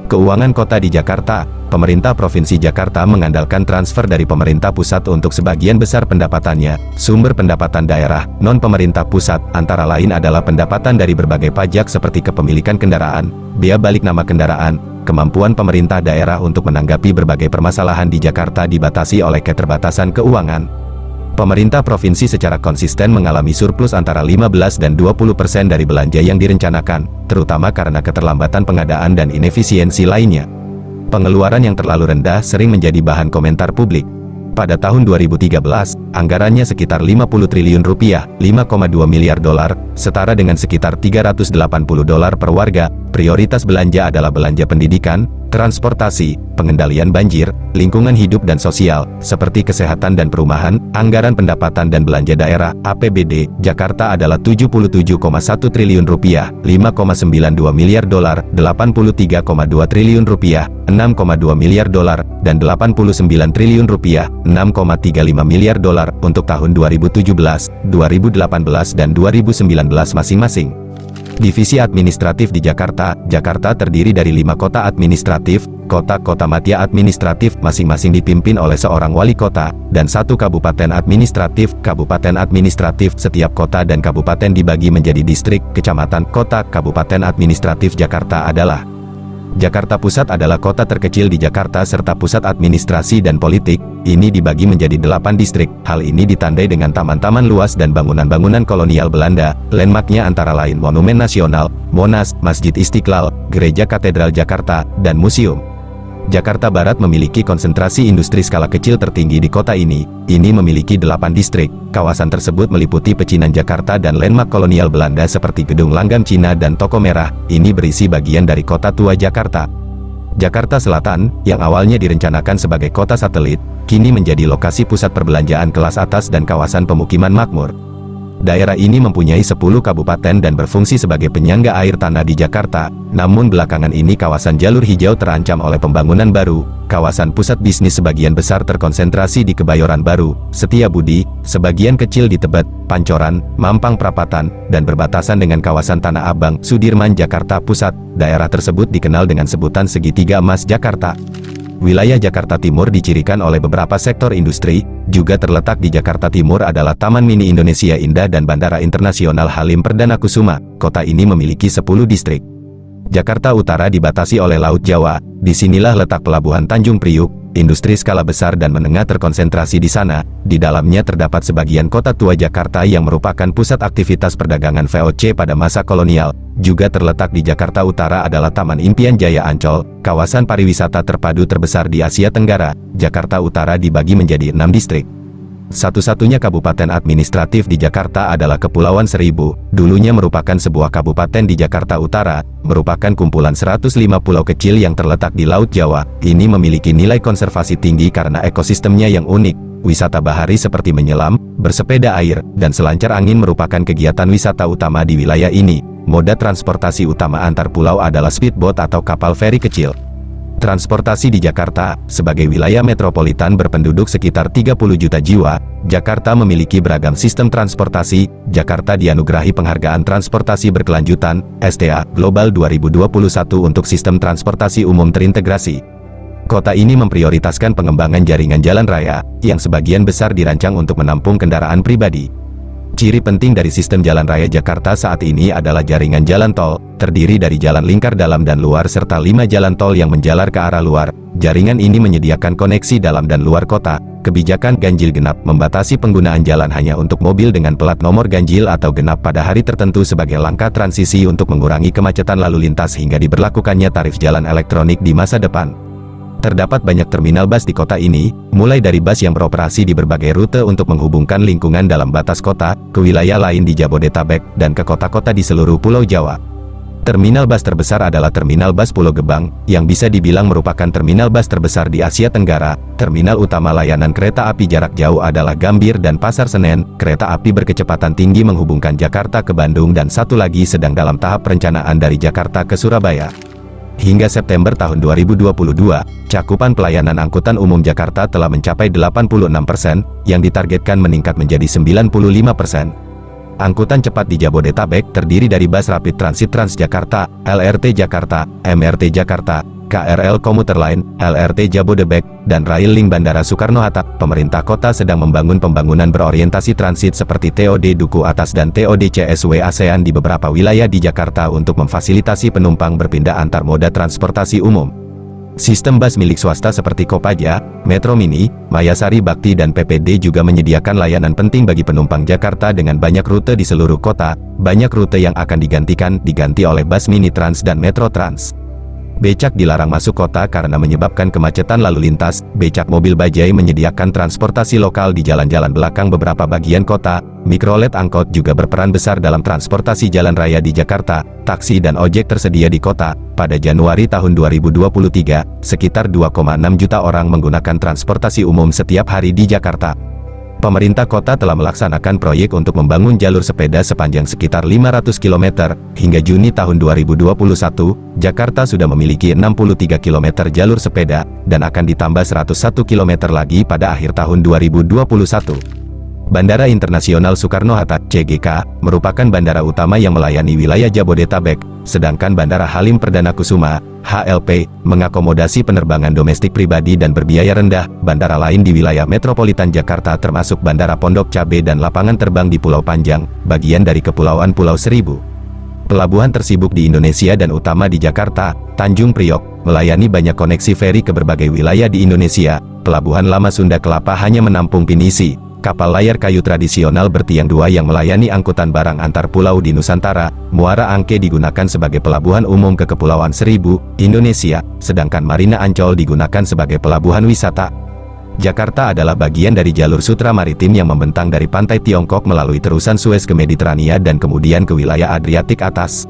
Keuangan kota di Jakarta. Pemerintah Provinsi Jakarta mengandalkan transfer dari pemerintah pusat untuk sebagian besar pendapatannya. Sumber pendapatan daerah, non-pemerintah pusat, antara lain adalah pendapatan dari berbagai pajak seperti kepemilikan kendaraan, bea balik nama kendaraan. Kemampuan pemerintah daerah untuk menanggapi berbagai permasalahan di Jakarta dibatasi oleh keterbatasan keuangan. Pemerintah provinsi secara konsisten mengalami surplus antara 15 dan 20% dari belanja yang direncanakan, terutama karena keterlambatan pengadaan dan inefisiensi lainnya. Pengeluaran yang terlalu rendah sering menjadi bahan komentar publik. Pada tahun 2013, anggarannya sekitar 50 triliun rupiah, 5,2 miliar dolar, setara dengan sekitar 380 dolar per warga. Prioritas belanja adalah belanja pendidikan, transportasi, pengendalian banjir, lingkungan hidup dan sosial, seperti kesehatan dan perumahan. Anggaran pendapatan dan belanja daerah, APBD, Jakarta adalah 77,1 triliun rupiah, 5,92 miliar dolar, 83,2 triliun rupiah, 6,2 miliar dolar, dan 89 triliun rupiah, 6,35 miliar dolar, untuk tahun 2017, 2018 dan 2019 masing-masing. Divisi administratif di Jakarta. Jakarta terdiri dari 5 kota administratif, kota-kota madya administratif, masing-masing dipimpin oleh seorang wali kota, dan 1 kabupaten administratif. Kabupaten administratif, setiap kota dan kabupaten dibagi menjadi distrik, kecamatan, kota. Kabupaten administratif Jakarta adalah: Jakarta Pusat adalah kota terkecil di Jakarta serta pusat administrasi dan politik. Ini dibagi menjadi 8 distrik. Hal ini ditandai dengan taman-taman luas dan bangunan-bangunan kolonial Belanda. Landmarknya antara lain Monumen Nasional, Monas, Masjid Istiqlal, Gereja Katedral Jakarta, dan museum. Jakarta Barat memiliki konsentrasi industri skala kecil tertinggi di kota ini. Ini memiliki 8 distrik. Kawasan tersebut meliputi pecinan Jakarta dan landmark kolonial Belanda seperti Gedung Langgam Cina dan Toko Merah. Ini berisi bagian dari kota tua Jakarta. Jakarta Selatan, yang awalnya direncanakan sebagai kota satelit, kini menjadi lokasi pusat perbelanjaan kelas atas dan kawasan pemukiman makmur. Daerah ini mempunyai 10 kabupaten dan berfungsi sebagai penyangga air tanah di Jakarta. Namun belakangan ini kawasan jalur hijau terancam oleh pembangunan baru. Kawasan pusat bisnis sebagian besar terkonsentrasi di Kebayoran Baru, Setiabudi, sebagian kecil di Tebet, Pancoran, Mampang Perapatan, dan berbatasan dengan kawasan Tanah Abang, Sudirman, Jakarta Pusat. Daerah tersebut dikenal dengan sebutan segitiga emas Jakarta. Wilayah Jakarta Timur dicirikan oleh beberapa sektor industri. Juga terletak di Jakarta Timur adalah Taman Mini Indonesia Indah dan Bandara Internasional Halim Perdana Kusuma. Kota ini memiliki 10 distrik. Jakarta Utara dibatasi oleh Laut Jawa. Disinilah letak Pelabuhan Tanjung Priuk. Industri skala besar dan menengah terkonsentrasi di sana. Di dalamnya terdapat sebagian kota tua Jakarta yang merupakan pusat aktivitas perdagangan VOC pada masa kolonial. Juga terletak di Jakarta Utara adalah Taman Impian Jaya Ancol, kawasan pariwisata terpadu terbesar di Asia Tenggara. Jakarta Utara dibagi menjadi 6 distrik. Satu-satunya kabupaten administratif di Jakarta adalah Kepulauan Seribu. Dulunya merupakan sebuah kabupaten di Jakarta Utara, merupakan kumpulan 105 pulau kecil yang terletak di Laut Jawa. Ini memiliki nilai konservasi tinggi karena ekosistemnya yang unik. Wisata bahari seperti menyelam, bersepeda air, dan selancar angin merupakan kegiatan wisata utama di wilayah ini. Moda transportasi utama antar pulau adalah speedboat atau kapal feri kecil. Transportasi di Jakarta, sebagai wilayah metropolitan berpenduduk sekitar 30 juta jiwa, Jakarta memiliki beragam sistem transportasi. Jakarta dianugerahi penghargaan transportasi berkelanjutan, STA, Global 2021 untuk sistem transportasi umum terintegrasi. Kota ini memprioritaskan pengembangan jaringan jalan raya, yang sebagian besar dirancang untuk menampung kendaraan pribadi. Ciri penting dari sistem jalan raya Jakarta saat ini adalah jaringan jalan tol, terdiri dari jalan lingkar dalam dan luar serta 5 jalan tol yang menjalar ke arah luar. Jaringan ini menyediakan koneksi dalam dan luar kota. Kebijakan ganjil genap membatasi penggunaan jalan hanya untuk mobil dengan plat nomor ganjil atau genap pada hari tertentu sebagai langkah transisi untuk mengurangi kemacetan lalu lintas hingga diberlakukannya tarif jalan elektronik di masa depan. Terdapat banyak terminal bus di kota ini, mulai dari bus yang beroperasi di berbagai rute untuk menghubungkan lingkungan dalam batas kota, ke wilayah lain di Jabodetabek, dan ke kota-kota di seluruh Pulau Jawa. Terminal bus terbesar adalah Terminal Bus Pulau Gebang, yang bisa dibilang merupakan terminal bus terbesar di Asia Tenggara. Terminal utama layanan kereta api jarak jauh adalah Gambir dan Pasar Senen. Kereta api berkecepatan tinggi menghubungkan Jakarta ke Bandung dan satu lagi sedang dalam tahap perencanaan dari Jakarta ke Surabaya. Hingga September tahun 2022, cakupan pelayanan angkutan umum Jakarta telah mencapai 86%, yang ditargetkan meningkat menjadi 95%. Angkutan cepat di Jabodetabek terdiri dari bus rapid transit Transjakarta, LRT Jakarta, MRT Jakarta, KRL Komuter Line, LRT Jabodebek, dan Rail Link Bandara Soekarno-Hatta. Pemerintah kota sedang membangun pembangunan berorientasi transit seperti TOD Duku Atas dan TOD CSW ASEAN di beberapa wilayah di Jakarta untuk memfasilitasi penumpang berpindah antar moda transportasi umum. Sistem bus milik swasta seperti Kopaja, Metro Mini, Mayasari Bakti dan PPD juga menyediakan layanan penting bagi penumpang Jakarta dengan banyak rute di seluruh kota. Banyak rute yang akan diganti oleh bus Mini Trans dan Metro Trans. Becak dilarang masuk kota karena menyebabkan kemacetan lalu lintas. Becak mobil bajai menyediakan transportasi lokal di jalan-jalan belakang beberapa bagian kota. Mikrolet angkot juga berperan besar dalam transportasi jalan raya di Jakarta. Taksi dan ojek tersedia di kota. Pada Januari tahun 2023, sekitar 2,6 juta orang menggunakan transportasi umum setiap hari di Jakarta. Pemerintah kota telah melaksanakan proyek untuk membangun jalur sepeda sepanjang sekitar 500 km. Hingga Juni tahun 2021, Jakarta sudah memiliki 63 km jalur sepeda, dan akan ditambah 101 km lagi pada akhir tahun 2021. Bandara Internasional Soekarno-Hatta, CGK, merupakan bandara utama yang melayani wilayah Jabodetabek, sedangkan Bandara Halim Perdana Kusuma, HLP, mengakomodasi penerbangan domestik pribadi dan berbiaya rendah. Bandara lain di wilayah metropolitan Jakarta termasuk Bandara Pondok Cabe dan lapangan terbang di Pulau Panjang, bagian dari Kepulauan Pulau Seribu. Pelabuhan tersibuk di Indonesia dan utama di Jakarta, Tanjung Priok, melayani banyak koneksi feri ke berbagai wilayah di Indonesia. Pelabuhan Lama Sunda Kelapa hanya menampung pinisi, kapal layar kayu tradisional bertiang dua yang melayani angkutan barang antar pulau di Nusantara. Muara Angke digunakan sebagai pelabuhan umum ke Kepulauan Seribu, Indonesia, sedangkan Marina Ancol digunakan sebagai pelabuhan wisata. Jakarta adalah bagian dari jalur sutra maritim yang membentang dari pantai Tiongkok melalui terusan Suez ke Mediterania dan kemudian ke wilayah Adriatik atas.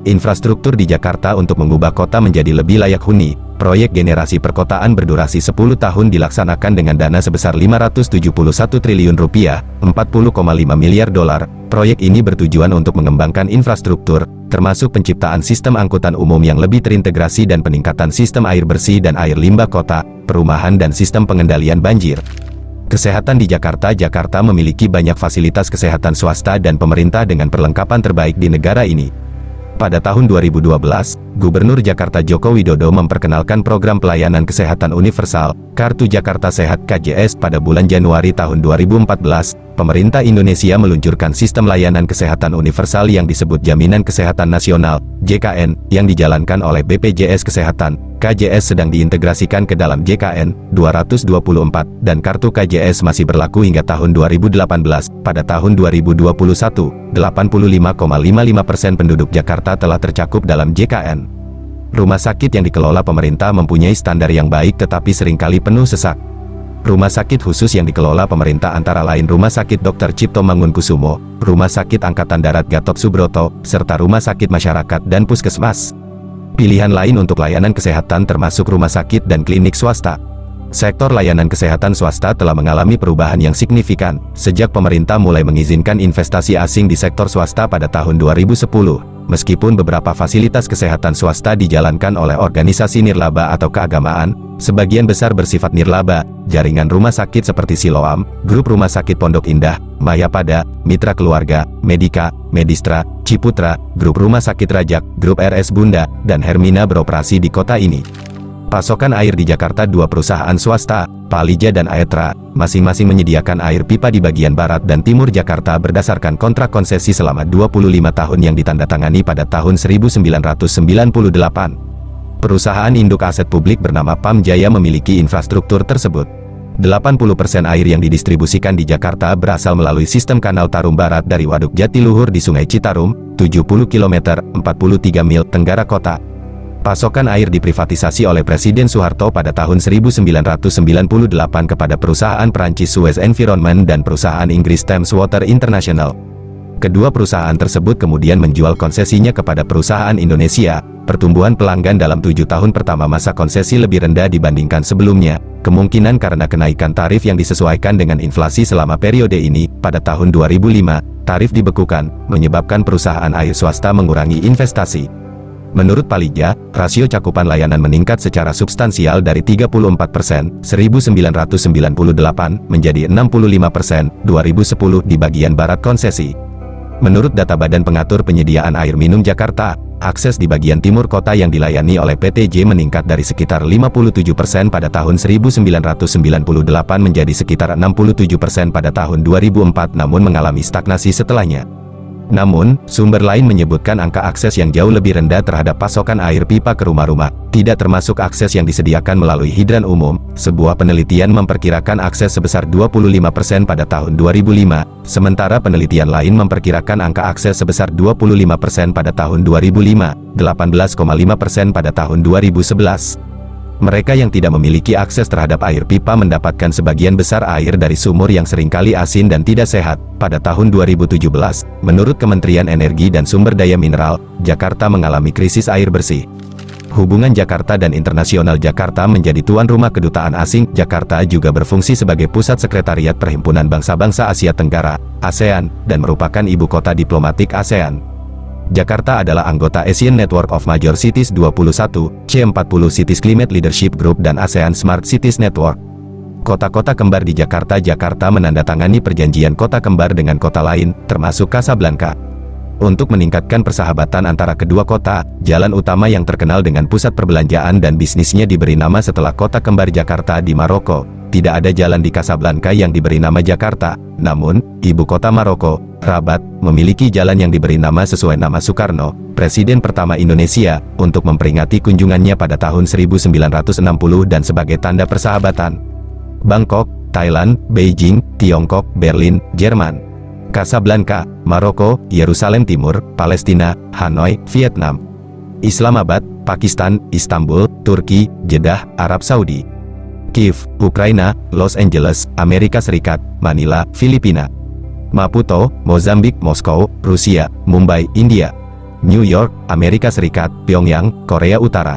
Infrastruktur di Jakarta untuk mengubah kota menjadi lebih layak huni. Proyek generasi perkotaan berdurasi 10 tahun dilaksanakan dengan dana sebesar 571 triliun rupiah, 40,5 miliar dolar. Proyek ini bertujuan untuk mengembangkan infrastruktur, termasuk penciptaan sistem angkutan umum yang lebih terintegrasi dan peningkatan sistem air bersih dan air limbah kota, perumahan dan sistem pengendalian banjir. Kesehatan di Jakarta. Jakarta memiliki banyak fasilitas kesehatan swasta dan pemerintah dengan perlengkapan terbaik di negara ini. Pada tahun 2012, Gubernur Jakarta Joko Widodo memperkenalkan program pelayanan kesehatan universal, Kartu Jakarta Sehat KJS pada bulan Januari tahun 2014. Pemerintah Indonesia meluncurkan sistem layanan kesehatan universal yang disebut Jaminan Kesehatan Nasional, JKN, yang dijalankan oleh BPJS Kesehatan. KJS sedang diintegrasikan ke dalam JKN 224, dan kartu KJS masih berlaku hingga tahun 2018. Pada tahun 2021, 85,55% penduduk Jakarta telah tercakup dalam JKN. Rumah sakit yang dikelola pemerintah mempunyai standar yang baik tetapi seringkali penuh sesak. Rumah sakit khusus yang dikelola pemerintah antara lain Rumah Sakit Dr. Cipto Mangunkusumo, Rumah Sakit Angkatan Darat Gatot Subroto, serta Rumah Sakit Masyarakat dan Puskesmas. Pilihan lain untuk layanan kesehatan termasuk rumah sakit dan klinik swasta. Sektor layanan kesehatan swasta telah mengalami perubahan yang signifikan, sejak pemerintah mulai mengizinkan investasi asing di sektor swasta pada tahun 2010. Meskipun beberapa fasilitas kesehatan swasta dijalankan oleh organisasi nirlaba atau keagamaan, sebagian besar bersifat nirlaba. Jaringan rumah sakit seperti Siloam, Grup Rumah Sakit Pondok Indah, Mayapada, Mitra Keluarga, Medika, Medistra, Ciputra, Grup Rumah Sakit Rajak, Grup RS Bunda, dan Hermina beroperasi di kota ini. Pasokan air di Jakarta, dua perusahaan swasta, Palija dan Aetra, masing-masing menyediakan air pipa di bagian barat dan timur Jakarta berdasarkan kontrak konsesi selama 25 tahun yang ditandatangani pada tahun 1998. Perusahaan induk aset publik bernama Pam Jaya memiliki infrastruktur tersebut. 80% air yang didistribusikan di Jakarta berasal melalui sistem Kanal Tarum Barat dari Waduk Jatiluhur di Sungai Citarum, 70 km, 43 mil tenggara kota. Pasokan air diprivatisasi oleh Presiden Soeharto pada tahun 1998 kepada perusahaan Perancis Suez Environment dan perusahaan Inggris Thames Water International. Kedua perusahaan tersebut kemudian menjual konsesinya kepada perusahaan Indonesia. Pertumbuhan pelanggan dalam 7 tahun pertama masa konsesi lebih rendah dibandingkan sebelumnya, kemungkinan karena kenaikan tarif yang disesuaikan dengan inflasi selama periode ini. Pada tahun 2005, tarif dibekukan, menyebabkan perusahaan air swasta mengurangi investasi. Menurut Palija, rasio cakupan layanan meningkat secara substansial dari 34% 1998 menjadi 65% 2010 di bagian barat konsesi. Menurut data Badan Pengatur Penyediaan Air Minum Jakarta, akses di bagian timur kota yang dilayani oleh PTJ meningkat dari sekitar 57% pada tahun 1998 menjadi sekitar 67% pada tahun 2004 namun mengalami stagnasi setelahnya. Namun, sumber lain menyebutkan angka akses yang jauh lebih rendah terhadap pasokan air pipa ke rumah-rumah, tidak termasuk akses yang disediakan melalui hidran umum. Sebuah penelitian memperkirakan akses sebesar 25% pada tahun 2005, sementara penelitian lain memperkirakan angka akses sebesar 25% pada tahun 2005, 18,5% pada tahun 2011. Mereka yang tidak memiliki akses terhadap air pipa mendapatkan sebagian besar air dari sumur yang seringkali asin dan tidak sehat. Pada tahun 2017, menurut Kementerian Energi dan Sumber Daya Mineral, Jakarta mengalami krisis air bersih. Hubungan Jakarta dan Internasional Jakarta menjadi tuan rumah kedutaan asing. Jakarta juga berfungsi sebagai pusat sekretariat Perhimpunan Bangsa-Bangsa Asia Tenggara, ASEAN, dan merupakan ibu kota diplomatik ASEAN. Jakarta adalah anggota Asian Network of Major Cities 21, C40 Cities Climate Leadership Group dan ASEAN Smart Cities Network. Kota-kota kembar di Jakarta menandatangani perjanjian kota kembar dengan kota lain, termasuk Casablanca. Untuk meningkatkan persahabatan antara kedua kota, jalan utama yang terkenal dengan pusat perbelanjaan dan bisnisnya diberi nama setelah kota kembar Jakarta di Maroko. Tidak ada jalan di Casablanca yang diberi nama Jakarta, namun, ibu kota Maroko, Rabat, memiliki jalan yang diberi nama sesuai nama Soekarno, Presiden pertama Indonesia, untuk memperingati kunjungannya pada tahun 1960 dan sebagai tanda persahabatan. Bangkok, Thailand, Beijing, Tiongkok, Berlin, Jerman. Casablanca, Maroko, Yerusalem Timur, Palestina, Hanoi, Vietnam. Islamabad, Pakistan, Istanbul, Turki, Jeddah, Arab Saudi. Kiev, Ukraina, Los Angeles, Amerika Serikat, Manila, Filipina. Maputo, Mozambik, Moskow, Rusia, Mumbai, India. New York, Amerika Serikat, Pyongyang, Korea Utara.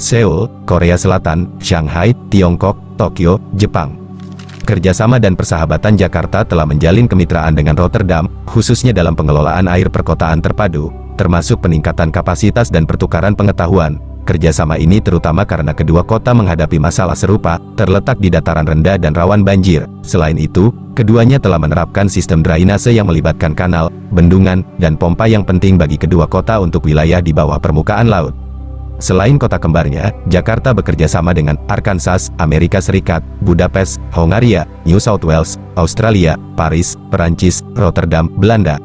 Seoul, Korea Selatan, Shanghai, Tiongkok, Tokyo, Jepang. Kerjasama dan persahabatan Jakarta telah menjalin kemitraan dengan Rotterdam, khususnya dalam pengelolaan air perkotaan terpadu, termasuk peningkatan kapasitas dan pertukaran pengetahuan. Kerjasama ini terutama karena kedua kota menghadapi masalah serupa, terletak di dataran rendah dan rawan banjir. Selain itu, keduanya telah menerapkan sistem drainase yang melibatkan kanal, bendungan, dan pompa yang penting bagi kedua kota untuk wilayah di bawah permukaan laut. Selain kota kembarnya, Jakarta bekerja sama dengan Arkansas, Amerika Serikat, Budapest, Hongaria, New South Wales, Australia, Paris, Perancis, Rotterdam, Belanda,